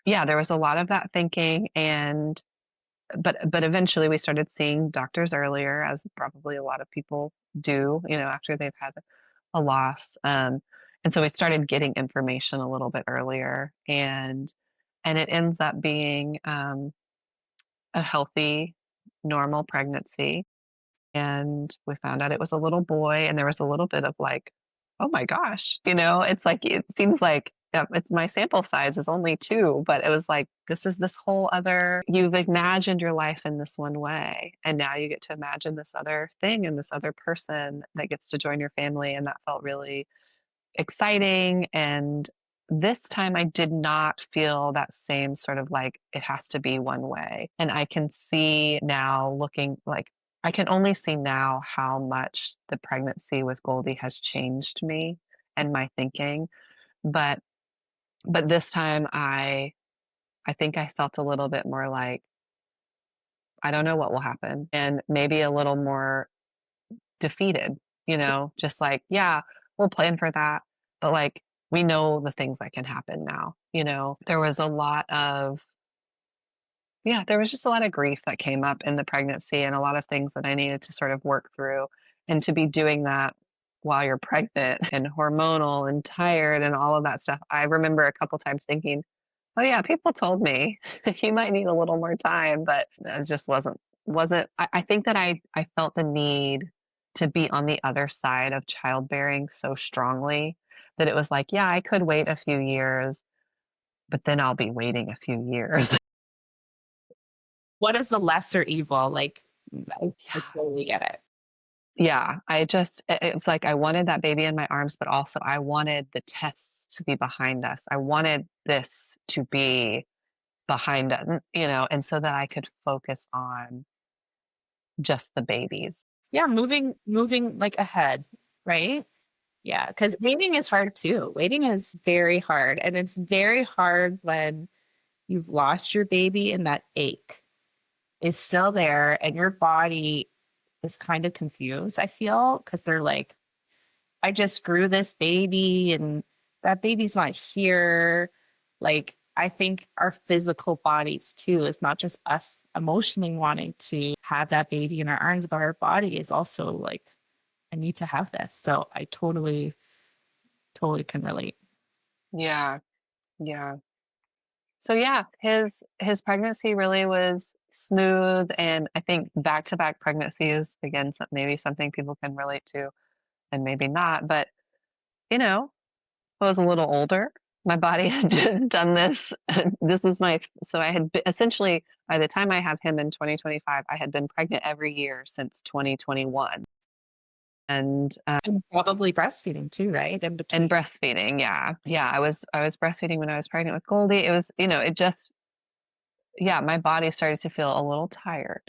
S2: yeah, there was a lot of that thinking, but eventually we started seeing doctors earlier, as probably a lot of people do, after they've had a loss. And so we started getting information a little bit earlier, and it ends up being a healthy, normal pregnancy. And we found out it was a little boy, and there was a little bit of like, oh my gosh, it's like it seems like it's my sample size is only 2, but it was like this is this whole other, you've imagined your life in this one way, and now you get to imagine this other thing and this other person that gets to join your family, and that felt really exciting. And this time I did not feel that same sort of like it has to be one way. And I can see now, looking like I can only see now how much the pregnancy with Goldie has changed me and my thinking. But this time I think I felt a little bit more like I don't know what will happen, and maybe a little more defeated, just like, yeah, we'll plan for that. But like, we know the things that can happen now, There was a lot of, yeah, there was just a lot of grief that came up in the pregnancy and a lot of things that I needed to sort of work through. And to be doing that while you're pregnant and hormonal and tired and all of that stuff, I remember a couple times thinking, oh yeah, people told me you might need a little more time, but it just wasn't I think that I felt the need to be on the other side of childbearing so strongly that it was like, yeah, I could wait a few years, but then I'll be waiting a few years.
S3: What is the lesser evil? Like, I
S2: Yeah.
S3: totally get it.
S2: Yeah, it was like I wanted that baby in my arms, but also I wanted the tests to be behind us. I wanted this to be behind us, and so that I could focus on just the babies.
S3: Yeah, moving like ahead, right? Yeah, because waiting is hard too. Waiting is very hard. And it's very hard when you've lost your baby and that ache is still there and your body is kind of confused, I feel, because they're like, I just grew this baby and that baby's not here. Like, I think our physical bodies too is not just us emotionally wanting to have that baby in our arms, but our body is also like, I need to have this. So I totally can relate.
S2: Yeah, yeah. So yeah, his pregnancy really was smooth, and I think back-to-back pregnancies, again, maybe something people can relate to and maybe not, but I was a little older. My body had just done this. This is so I had essentially, by the time I have him in 2025, I had been pregnant every year since 2021. And
S3: And probably breastfeeding too, right? In
S2: and
S3: between.
S2: breastfeeding, yeah. Yeah, I was breastfeeding when I was pregnant with Goldie. It was, it just, yeah, my body started to feel a little tired.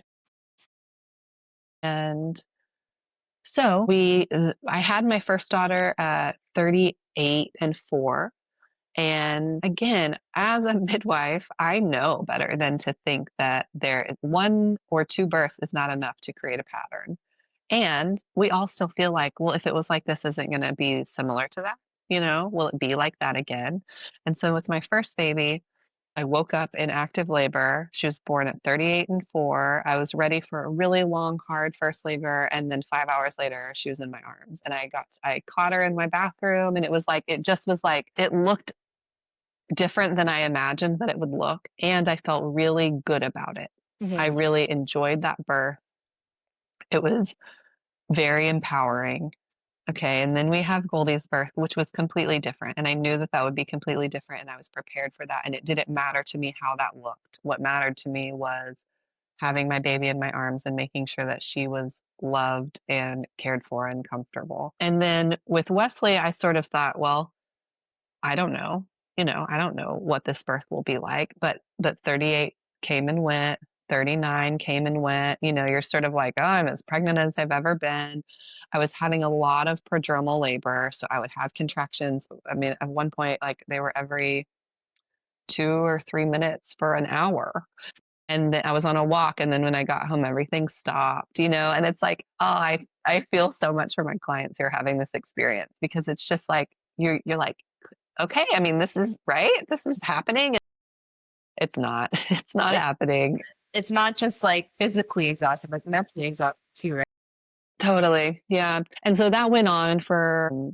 S2: And so I had my first daughter at 38 and 4. And again, as a midwife, I know better than to think that one or two births is not enough to create a pattern. And we all still feel like, well, if it was like this, isn't going to be similar to that, will it be like that again? And so with my first baby, I woke up in active labor. She was born at 38 and 4. I was ready for a really long, hard first labor. And then 5 hours later, she was in my arms. And I caught her in my bathroom. And it just was like, it looked different than I imagined that it would look. And I felt really good about it. I
S3: Mhm.
S2: really enjoyed that birth. It was very empowering. Okay, and then we have Goldie's birth, which was completely different, and I knew that that would be completely different, and I was prepared for that, and it didn't matter to me how that looked. What mattered to me was having my baby in my arms and making sure that she was loved and cared for and comfortable. And then with Wesley, I sort of thought, well, I don't know. I don't know what this birth will be like, but 38 came and went, 39 came and went. You're sort of like, oh, I'm as pregnant as I've ever been. I was having a lot of prodromal labor, so I would have contractions. I mean, at one point, like they were every 2 or 3 minutes for an hour. And then I was on a walk, and then when I got home, everything stopped, and it's like, oh, I feel so much for my clients who are having this experience because it's just like you're like, okay, I mean, this is right. This is happening. It's not. It's not
S3: It,
S2: happening.
S3: it's not just like physically exhausted, but mentally exhausted too, right?
S2: Totally. Yeah. And so that went on for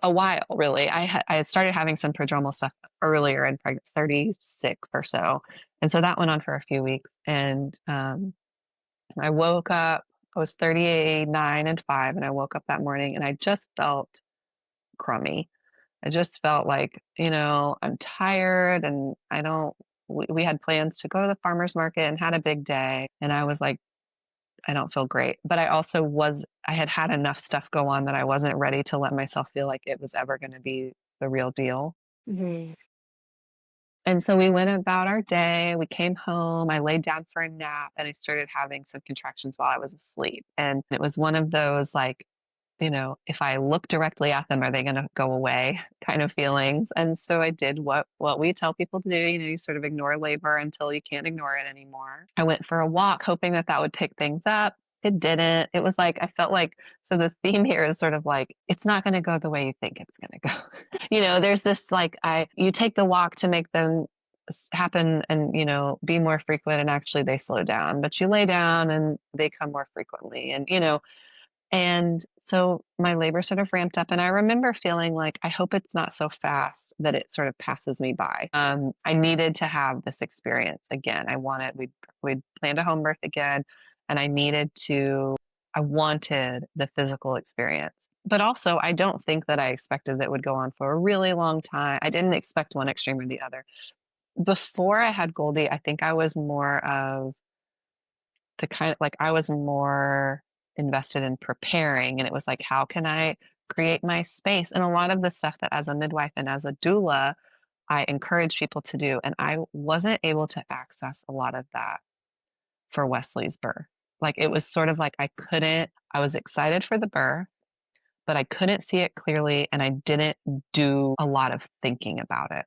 S2: a while, really. I had started having some prodromal stuff earlier in pregnancy, 36 or so. And so that went on for a few weeks. And I woke up, I was 38, 9, and 5. And I woke up that morning and I just felt crummy. I just felt like, I'm tired and we had plans to go to the farmer's market and had a big day. And I was like, I don't feel great. But I had had enough stuff go on that I wasn't ready to let myself feel like it was ever going to be the real deal.
S3: Mhm.
S2: And so we went about our day. We came home. I laid down for a nap and I started having some contractions while I was asleep. And it was one of those like, if I look directly at them, are they going to go away kind of feelings? And so I did what we tell people to do. You sort of ignore labor until you can't ignore it anymore. I went for a walk, hoping that that would pick things up. It didn't. It was like, I felt like, so the theme here is sort of like, it's not going to go the way you think it's going to go. There's this like, you take the walk to make them happen and, be more frequent, and actually they slow down, but you lay down and they come more frequently. And so my labor sort of ramped up, and I remember feeling like, I hope it's not so fast that it sort of passes me by. I needed to have this experience again. We'd planned a home birth again, and I wanted the physical experience. But also, I don't think that I expected that it would go on for a really long time. I didn't expect one extreme or the other. Before I had Goldie, I think I was more of the kind of like I was more invested in preparing, and it was like, how can I create my space? And a lot of the stuff that as a midwife and as a doula, I encourage people to do. And I wasn't able to access a lot of that for Wesley's birth. Like it was sort of like I was excited for the birth, but I couldn't see it clearly and I didn't do a lot of thinking about it,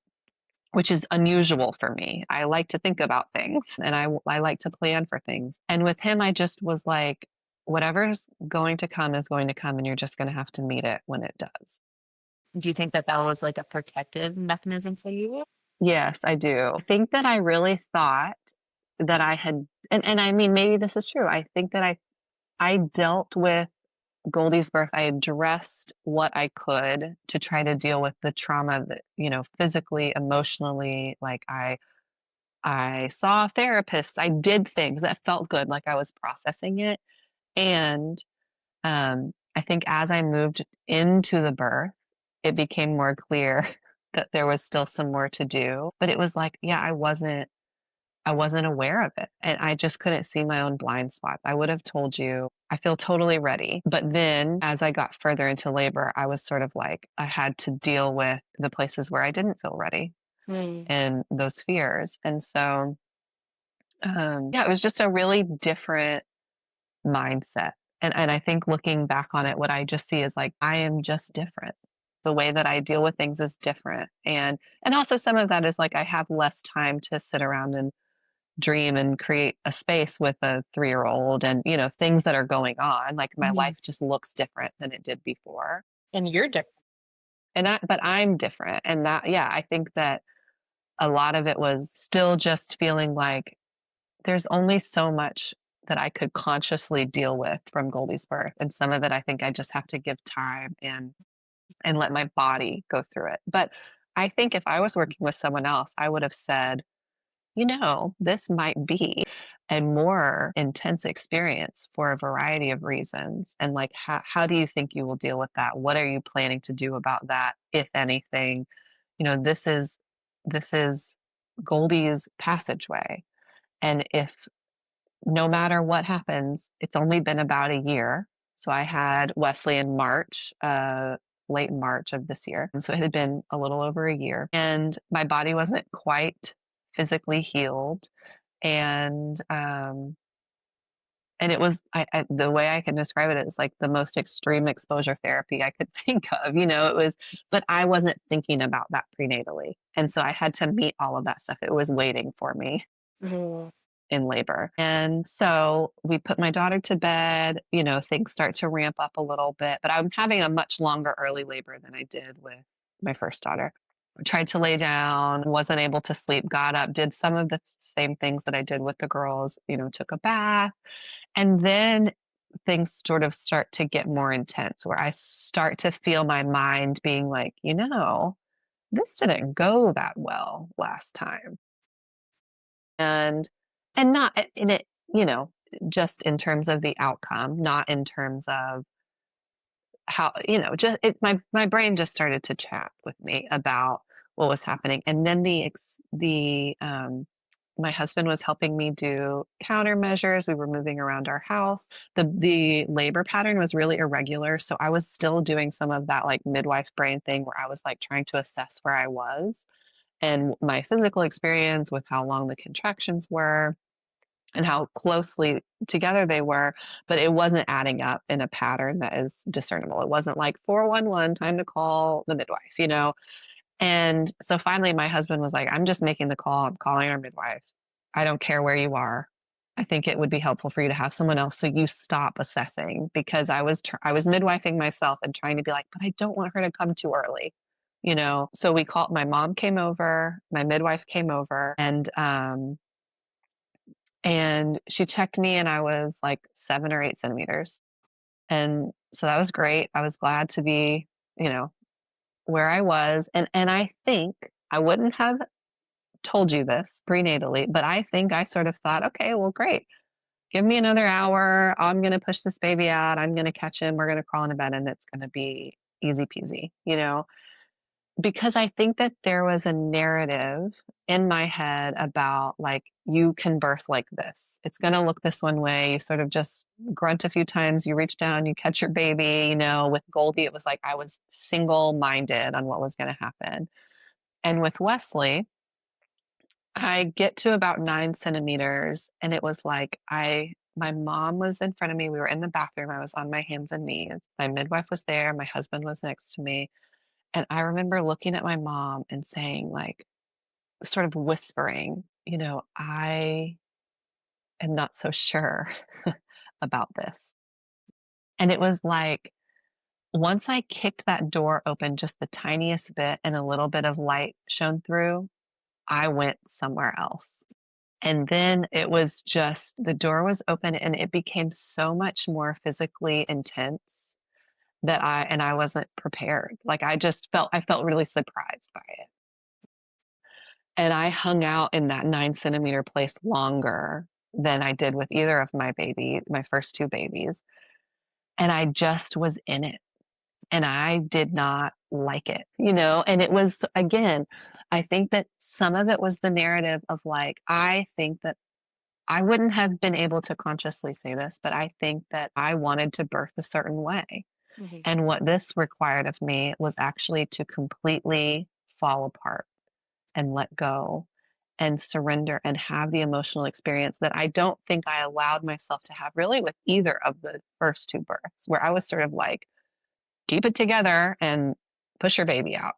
S2: which is unusual for me. I like to think about things and I like to plan for things. And with him, I just was like, whatever's going to come is going to come, and you're just going to have to meet it when it does.
S3: Do you think that that was like a protective mechanism for you?
S2: Yes, I do. I think that I really thought that I had, and I mean, maybe this is true. I think that I dealt with Goldie's birth. I addressed what I could to try to deal with the trauma that, physically, emotionally, like I saw therapists. I did things that felt good, like I was processing it. And I think as I moved into the birth, it became more clear that there was still some more to do. But it was like, yeah, I wasn't aware of it. And I just couldn't see my own blind spots. I would have told you, I feel totally ready. But then as I got further into labor, I was sort of like, I had to deal with the places where I didn't feel ready
S3: Mm.
S2: and those fears. And so, yeah, it was just a really different mindset. And I think looking back on it, what I just see is like, I am just different. The way that I deal with things is different. And also some of that is like I have less time to sit around and dream and create a space with a 3-year-old and, things that are going on. Like my
S3: Mhm.
S2: life just looks different than it did before.
S3: And you're different.
S2: But I'm different. And that, yeah, I think that a lot of it was still just feeling like there's only so much that I could consciously deal with from Goldie's birth. And some of it, I think I just have to give time and let my body go through it. But I think if I was working with someone else, I would have said, this might be a more intense experience for a variety of reasons. And like, how do you think you will deal with that? What are you planning to do about that, if anything? This is Goldie's passageway. And if no matter what happens, it's only been about a year. So I had Wesley in March, late March of this year. So it had been a little over a year, and my body wasn't quite physically healed. And and it was the way I can describe it is like the most extreme exposure therapy I could think of. It was, but I wasn't thinking about that prenatally, and so I had to meet all of that stuff. It was waiting for me
S3: Mhm.
S2: in labor. And so we put my daughter to bed, things start to ramp up a little bit, but I'm having a much longer early labor than I did with my first daughter. Tried to lay down, wasn't able to sleep, got up, did some of the same things that I did with the girls, took a bath. And then things sort of start to get more intense where I start to feel my mind being like, this didn't go that well last time. And not in it, just in terms of the outcome, not in terms of how, just my brain just started to chat with me about what was happening. And then my husband was helping me do countermeasures. We were moving around our house. The labor pattern was really irregular, so I was still doing some of that like midwife brain thing where I was like trying to assess where I was and my physical experience with how long the contractions were and how closely together they were, but it wasn't adding up in a pattern that is discernible. It wasn't like 411, time to call the midwife. And so finally, my husband was like, I'm just making the call. I'm calling our midwife. I don't care where you are. I think it would be helpful for you to have someone else so you stop assessing because I was midwifing myself and trying to be like, but I don't want her to come too early. So we called, my mom came over, my midwife came over, and she checked me and I was like 7 or 8 centimeters. And so that was great. I was glad to be, you know, where I was. And I think I wouldn't have told you this prenatally, but I think I sort of thought, okay, well, great. Give me another hour. I'm going to push this baby out. I'm going to catch him. We're going to crawl into bed and it's going to be easy peasy. Because I think that there was a narrative in my head about like, you can birth like this. It's going to look this one way. You sort of just grunt a few times, you reach down, you catch your baby. With Goldie, it was like I was single minded on what was going to happen. And with Wesley, I get to about 9 centimeters, and it was like my mom was in front of me. We were in the bathroom. I was on my hands and knees. My midwife was there. My husband was next to me. And I remember looking at my mom and saying, like, sort of whispering, I am not so sure about this. And it was like, once I kicked that door open just the tiniest bit and a little bit of light shone through, I went somewhere else. And then it was just the door was open and it became so much more physically intense that I wasn't prepared. Like I felt really surprised by it. And I hung out in that 9 centimeter place longer than I did with either of my first two babies. And I just was in it and I did not like it. And it was, again, I think that some of it was the narrative of like, I think that I wouldn't have been able to consciously say this, but I think that I wanted to birth a certain way.
S3: Mhm.
S2: And what this required of me was actually to completely fall apart and let go and surrender and have the emotional experience that I don't think I allowed myself to have really with either of the first two births, where I was sort of like, keep it together and push your baby out.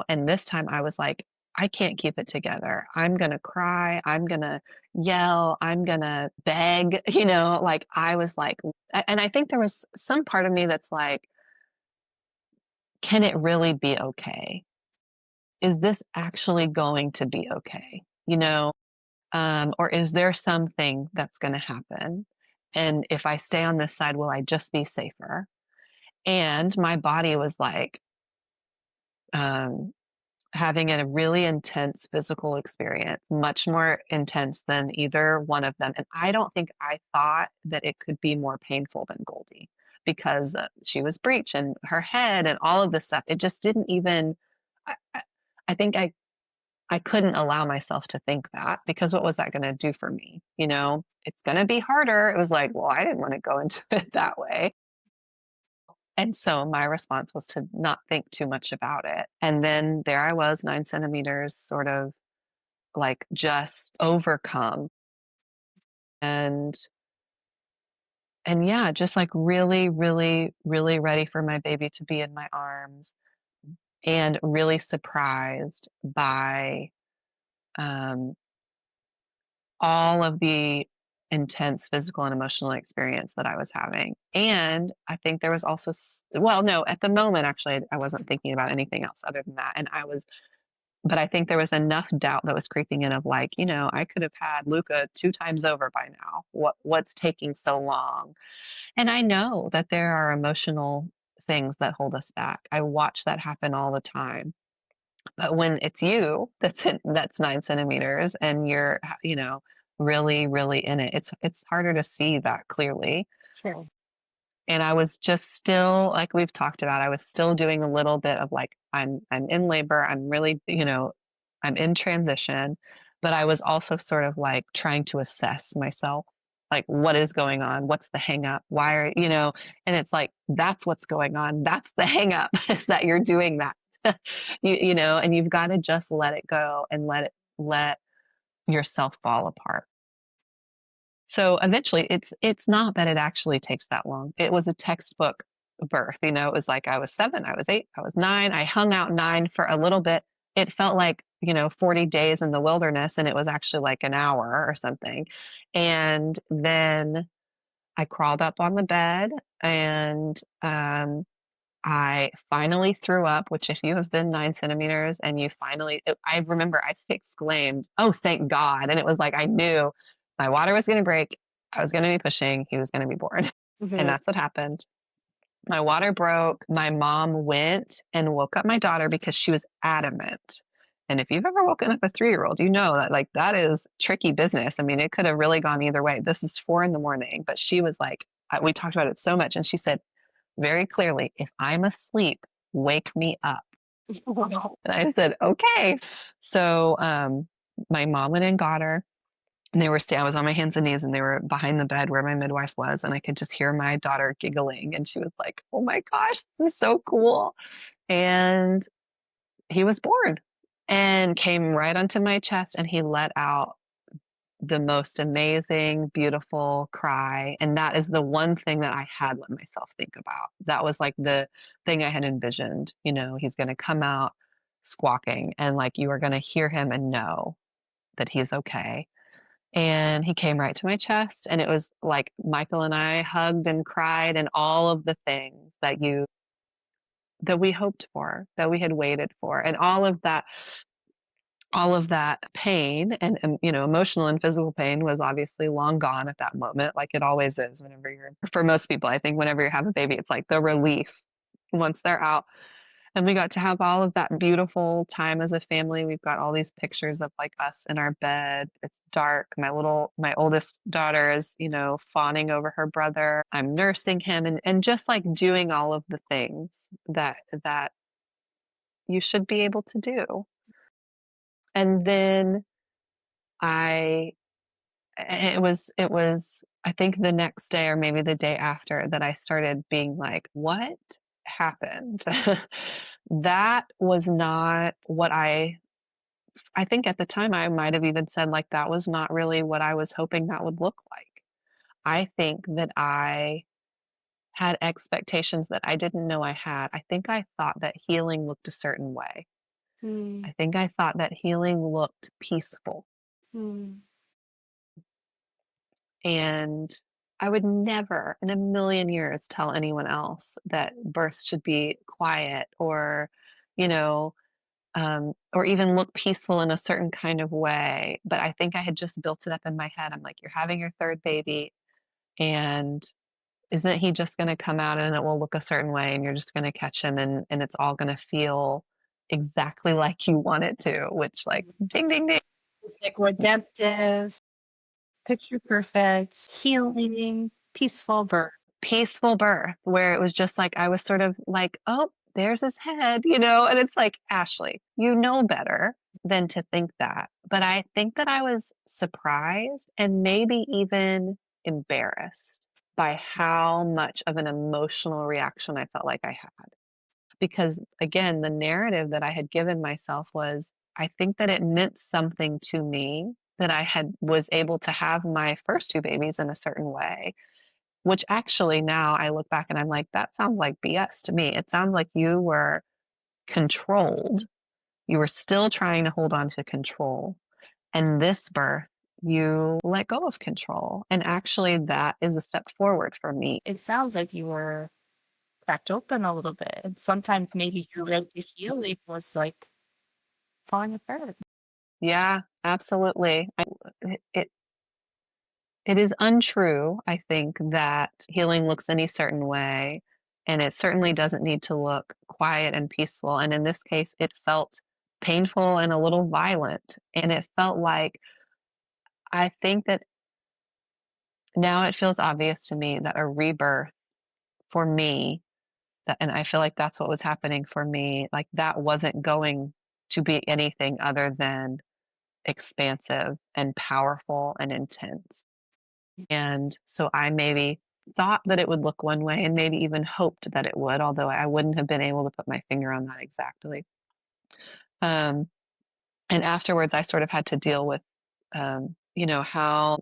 S2: And this time I was like, I can't keep it together. I'm going to cry. I'm going to yell. I'm going to beg, like I was like, and I think there was some part of me that's like, can it really be okay? Is this actually going to be okay? Or is there something that's going to happen? And if I stay on this side, will I just be safer? And my body was like, um, having a really intense physical experience, much more intense than either one of them. And I don't think I thought that it could be more painful than Goldie because she was breech and her head and all of this stuff. It just didn't even, I, I think I couldn't allow myself to think that because what was that going to do for me? It's going to be harder. It was like, well, I didn't want to go into it that way. And so my response was to not think too much about it. And then there I was, 9 centimeters, sort of like just overcome and and yeah, just like really, really, really ready for my baby to be in my arms and really surprised by um, all of the intense physical and emotional experience that I was having. And I think there was also, well, no, at the moment, actually, I wasn't thinking about anything else other than that. But I think there was enough doubt that was creeping in of like, I could have had Luca 2 times over by now. What's taking so long? And I know that there are emotional things that hold us back. I watch that happen all the time. But when it's you that's 9 centimeters and you're, really, really in it, it's harder to see that clearly.
S3: Sure.
S2: And I was just still, like we've talked about, I was still doing a little bit of like, I'm in labor, I'm really, I'm in transition, but I was also sort of like trying to assess myself, like what is going on? What's the hang up? Why are, and it's like, that's what's going on. That's the hang up is that you're doing that. And you've got to just let it go and let yourself fall apart. So eventually it's not that it actually takes that long. It was a textbook birth, it was like I was 7, I was 8, I was 9. I hung out 9 for a little bit. It felt like, 40 days in the wilderness and it was actually like an hour or something. And then I crawled up on the bed and I finally threw up, which if you have been 9 centimeters and I remember I exclaimed, "Oh, thank God." And it was like, I knew my water was going to break. I was going to be pushing. He was going to be born. And
S3: Mhm.
S2: that's what happened. My water broke. My mom went and woke up my daughter because she was adamant. And if you've ever woken up a 3-year-old, you know that like that is tricky business. I mean, it could have really gone either way. This is 4 in the morning, but she was like, we talked about it so much. And she said, very clearly, if I'm asleep, wake me up.
S3: Wow.
S2: And I said, okay. So my mom went and got her. And I was on my hands and knees and they were behind the bed where my midwife was. And I could just hear my daughter giggling. And she was like, oh my gosh, this is so cool. And he was born and came right onto my chest and he let out the most amazing, beautiful cry. And that is the one thing that I had let myself think about. That was like the thing I had envisioned. He's going to come out squawking and like you are going to hear him and know that he's okay. And he came right to my chest. And it was like Michael and I hugged and cried and all of the things that we hoped for, that we had waited for. And all of that pain and emotional and physical pain was obviously long gone at that moment, like it always is for most people, I think whenever you have a baby, it's like the relief once they're out. And we got to have all of that beautiful time as a family. We've got all these pictures of like us in our bed. It's dark. My oldest daughter is, fawning over her brother. I'm nursing him and just like doing all of the things that you should be able to do. And then I it was I think the next day or maybe the day after that I started being like, "What happened?" That was not what I think at the time I might have even said like that was not really what I was hoping that would look like. I think that I had expectations that I didn't know I had. I think I thought that healing looked a certain way.
S3: Mm,
S2: I think I thought that healing looked peaceful.
S3: mm,
S2: And I would never in a million years tell anyone else that births should be quiet or, you know, or even look peaceful in a certain kind of way. But I think I had just built it up in my head. I'm like, you're having your third baby, and isn't he just going to come out and it will look a certain way, and you're just going to catch him, and it's all going to feel exactly like you want it to, which, like, ding, ding, ding.
S3: It's like redemptive, picture perfect, healing, peaceful birth.
S2: Peaceful birth where it was just like I was sort of like, "Oh, there's his head," you know, and it's like, "Ashley, you know better than to think that." But I think that I was surprised and maybe even embarrassed by how much of an emotional reaction I felt like I had. Because again, the narrative that I had given myself was, I think that it meant something to me that I had was able to have my first 2 babies in a certain way, which actually now I look back and I'm like, "That sounds like BS to me." It sounds like you were controlled. You were still trying to hold on to control. And this birth, you let go of control. And actually, that is a step forward for me.
S3: It sounds like you were cracked open a little bit. And sometimes maybe your road to healing was like falling apart.
S2: Yeah, absolutely. It it is untrue, I think, that healing looks any certain way, and it certainly doesn't need to look quiet and peaceful. And in this case, it felt painful and a little violent. And it felt like, I think that now it feels obvious to me that a rebirth for me, that, and I feel like that's what was happening for me, like that wasn't going to be anything other than expansive and powerful and intense. And so I maybe thought that it would look one way and maybe even hoped that it would, although I wouldn't have been able to put my finger on that exactly. Um, and afterwards, I sort of had to deal with, how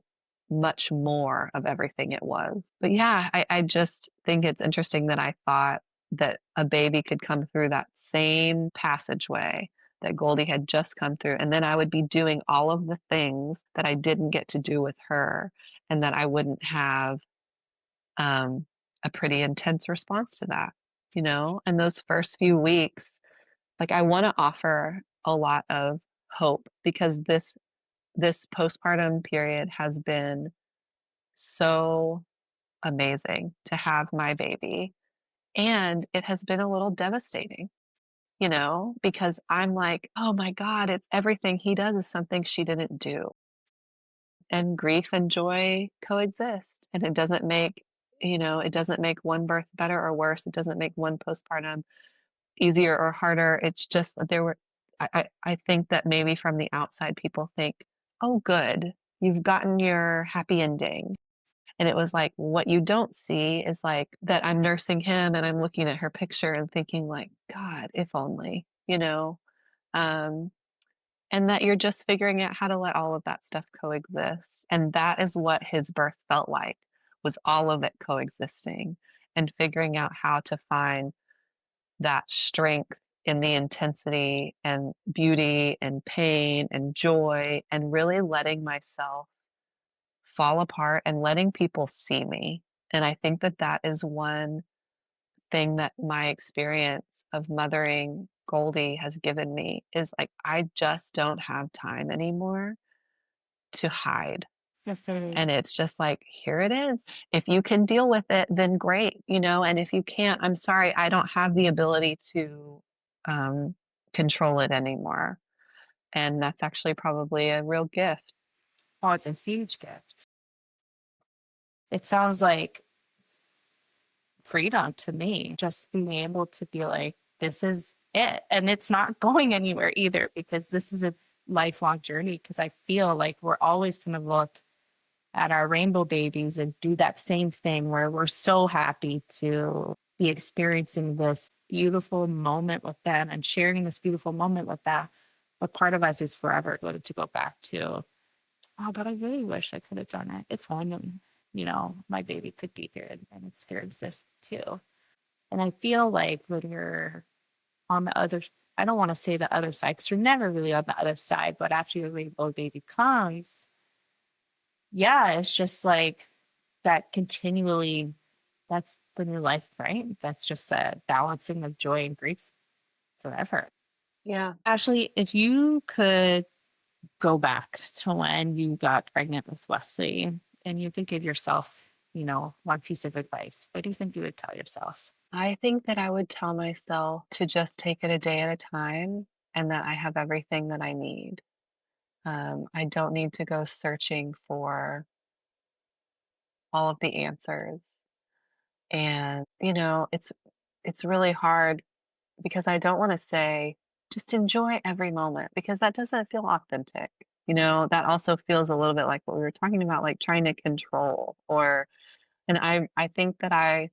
S2: much more of everything it was. But yeah, I just think it's interesting that I thought that a baby could come through that same passageway that Goldie had just come through. And then I would be doing all of the things that I didn't get to do with her, and that I wouldn't have um, a pretty intense response to that, you know? And those first few weeks, like, I want to offer a lot of hope because this postpartum period has been so amazing to have my baby, and it has been a little devastating, because I'm like, "Oh my god, it's everything he does is something she didn't do." And grief and joy coexist, and it doesn't make one birth better or worse. It doesn't make one postpartum easier or harder. It's just that there were I think that maybe from the outside people think, "Oh, good, you've gotten your happy ending." And it was like, what you don't see is like that I'm nursing him and I'm looking at her picture and thinking like, God, if only, Um, and that you're just figuring out how to let all of that stuff coexist. And that is what his birth felt like, was all of it coexisting and figuring out how to find that strength in the intensity and beauty and pain and joy, and really letting myself fall apart and letting people see me. And I think that that is one thing that my experience of mothering Goldie has given me, is like, I just don't have time anymore to hide.
S3: Mhm.
S2: And it's just like, here it is. If you can deal with it, then great, and if you can't, I'm sorry, I don't have the ability to um, control it anymore. And that's actually probably a real gift.
S3: Oh, it's a huge gift. It sounds like freedom to me, just being able to be like, this is it. And it's not going anywhere either, because this is a lifelong journey. Because I feel like we're always going to look at our rainbow babies and do that same thing where we're so happy to be experiencing this beautiful moment with them and sharing this beautiful moment with them. But part of us is forever going to go back to, oh, but I really wish I could have done it. If only, my baby could be here and experience this too. And I feel like when you're on the other, I don't want to say the other side, because you're never really on the other side, but after your rainbow baby comes, yeah, it's just like that continually, that's the new life, right? That's just a balancing of joy and grief forever.
S2: Yeah.
S3: Ashley, if you could go back to when you got pregnant with Wesley and you could give yourself, one piece of advice, what do you think you would tell yourself?
S2: I think that I would tell myself to just take it a day at a time and that I have everything that I need. I don't need to go searching for all of the answers. And, it's really hard because I don't want to say just enjoy every moment because that doesn't feel authentic. That also feels a little bit like what we were talking about, like trying to control and I think that I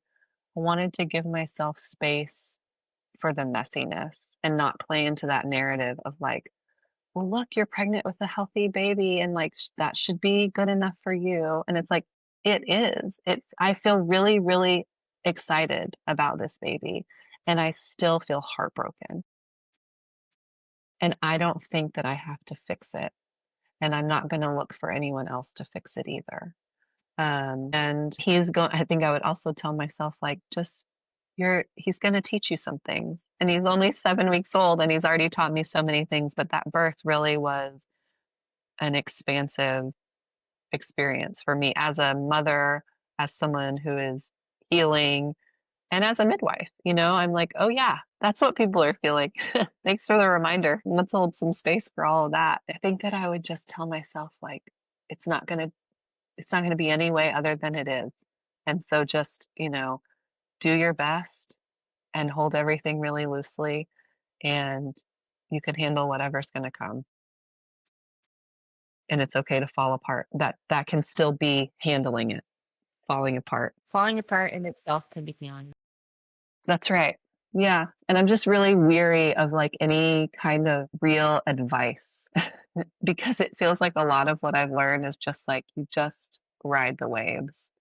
S2: wanted to give myself space for the messiness and not play into that narrative of like, well, look, you're pregnant with a healthy baby and like that should be good enough for you. And it's like, it is. I feel really, really excited about this baby and I still feel heartbroken. And I don't think that I have to fix it. And I'm not going to look for anyone else to fix it either. And I think I would also tell myself, like, just he's going to teach you some things. And he's only 7 weeks old and he's already taught me so many things. But that birth really was an expansive experience for me as a mother, as someone who is healing, and as a midwife. I'm like, oh, yeah, that's what people are feeling. Thanks for the reminder. Let's hold some space for all of that. I think that I would just tell myself, like, it's not going to be any way other than it is. And so just, do your best and hold everything really loosely and you can handle whatever's going to come. And it's okay to fall apart. That can still be handling it, falling apart.
S3: Falling apart in itself can be beyond.
S2: That's right. Yeah. And I'm just really weary of like any kind of real advice because it feels like a lot of what I've learned is just like you just ride the waves.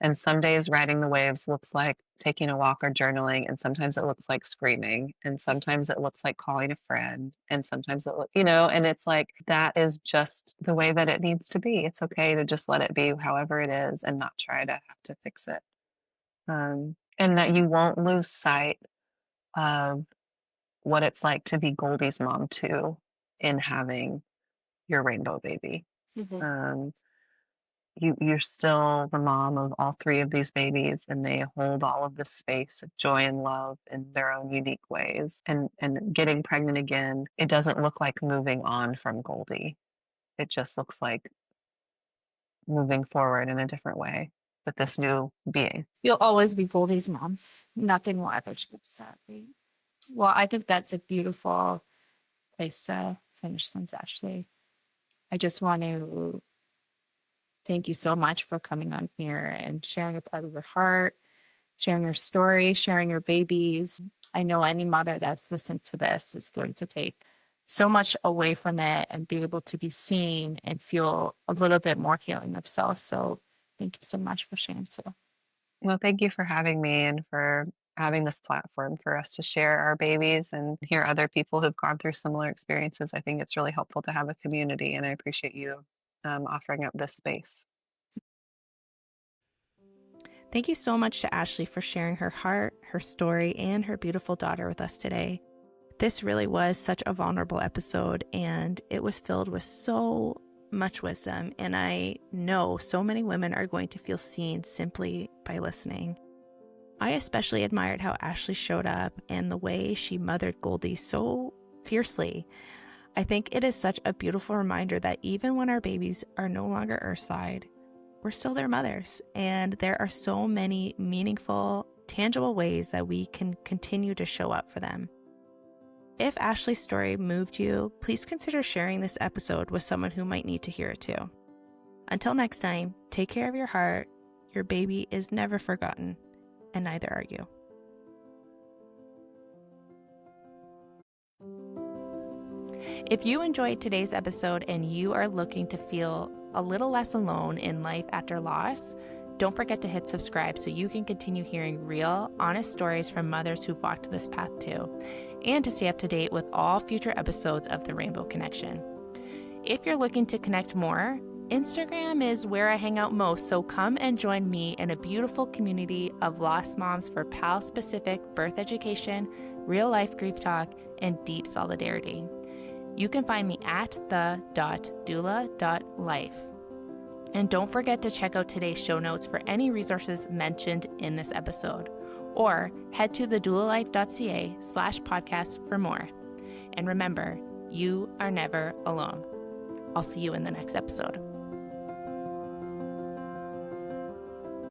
S2: And some days riding the waves looks like taking a walk or journaling, and sometimes it looks like screaming, and sometimes it looks like calling a friend, and sometimes and it's like that is just the way that it needs to be. It's okay to just let it be however it is and not try to have to fix it. And that you won't lose sight of what it's like to be Goldie's mom too in having your rainbow baby.
S3: Mhm.
S2: Um, you're still the mom of all three of these babies, and they hold all of this space of joy and love in their own unique ways. And getting pregnant again, it doesn't look like moving on from Goldie. It just looks like moving forward in a different way with this new being.
S3: You'll always be Goldie's mom. Nothing will ever change that. Right? Well, I think that's a beautiful place to finish things, Ashley. I just want to thank you so much for coming on here and sharing a part of your heart, sharing your story, sharing your babies. I know any mother that's listened to this is going to take so much away from it and be able to be seen and feel a little bit more healing of self. So thank you so much for sharing too.
S2: Well, thank you for having me and for having this platform for us to share our babies and hear other people who've gone through similar experiences. I think it's really helpful to have a community, and I appreciate you offering up this space.
S1: Thank you so much to Ashley for sharing her heart, her story, and her beautiful daughter with us today. This really was such a vulnerable episode, and it was filled with so much wisdom, and I know so many women are going to feel seen simply by listening. I especially admired how Ashley showed up and the way she mothered Goldie so fiercely. I think it is such a beautiful reminder that even when our babies are no longer earthside, we're still their mothers, and there are so many meaningful, tangible ways that we can continue to show up for them. If Ashley's story moved you, please consider sharing this episode with someone who might need to hear it too. Until next time, take care of your heart. Your baby is never forgotten, and neither are you. If you enjoyed today's episode and you are looking to feel a little less alone in life after loss, don't forget to hit subscribe so you can continue hearing real, honest stories from mothers who've walked this path too, and to stay up to date with all future episodes of The Rainbow Connection. If you're looking to connect more Instagram is where I hang out most, so come and join me in a beautiful community of lost moms for PAL-specific birth education, real-life grief talk, and deep solidarity. You can find me at the.doula.life. And don't forget to check out today's show notes for any resources mentioned in this episode, or head to thedoulalife.ca/podcast for more. And remember, you are never alone. I'll see you in the next episode.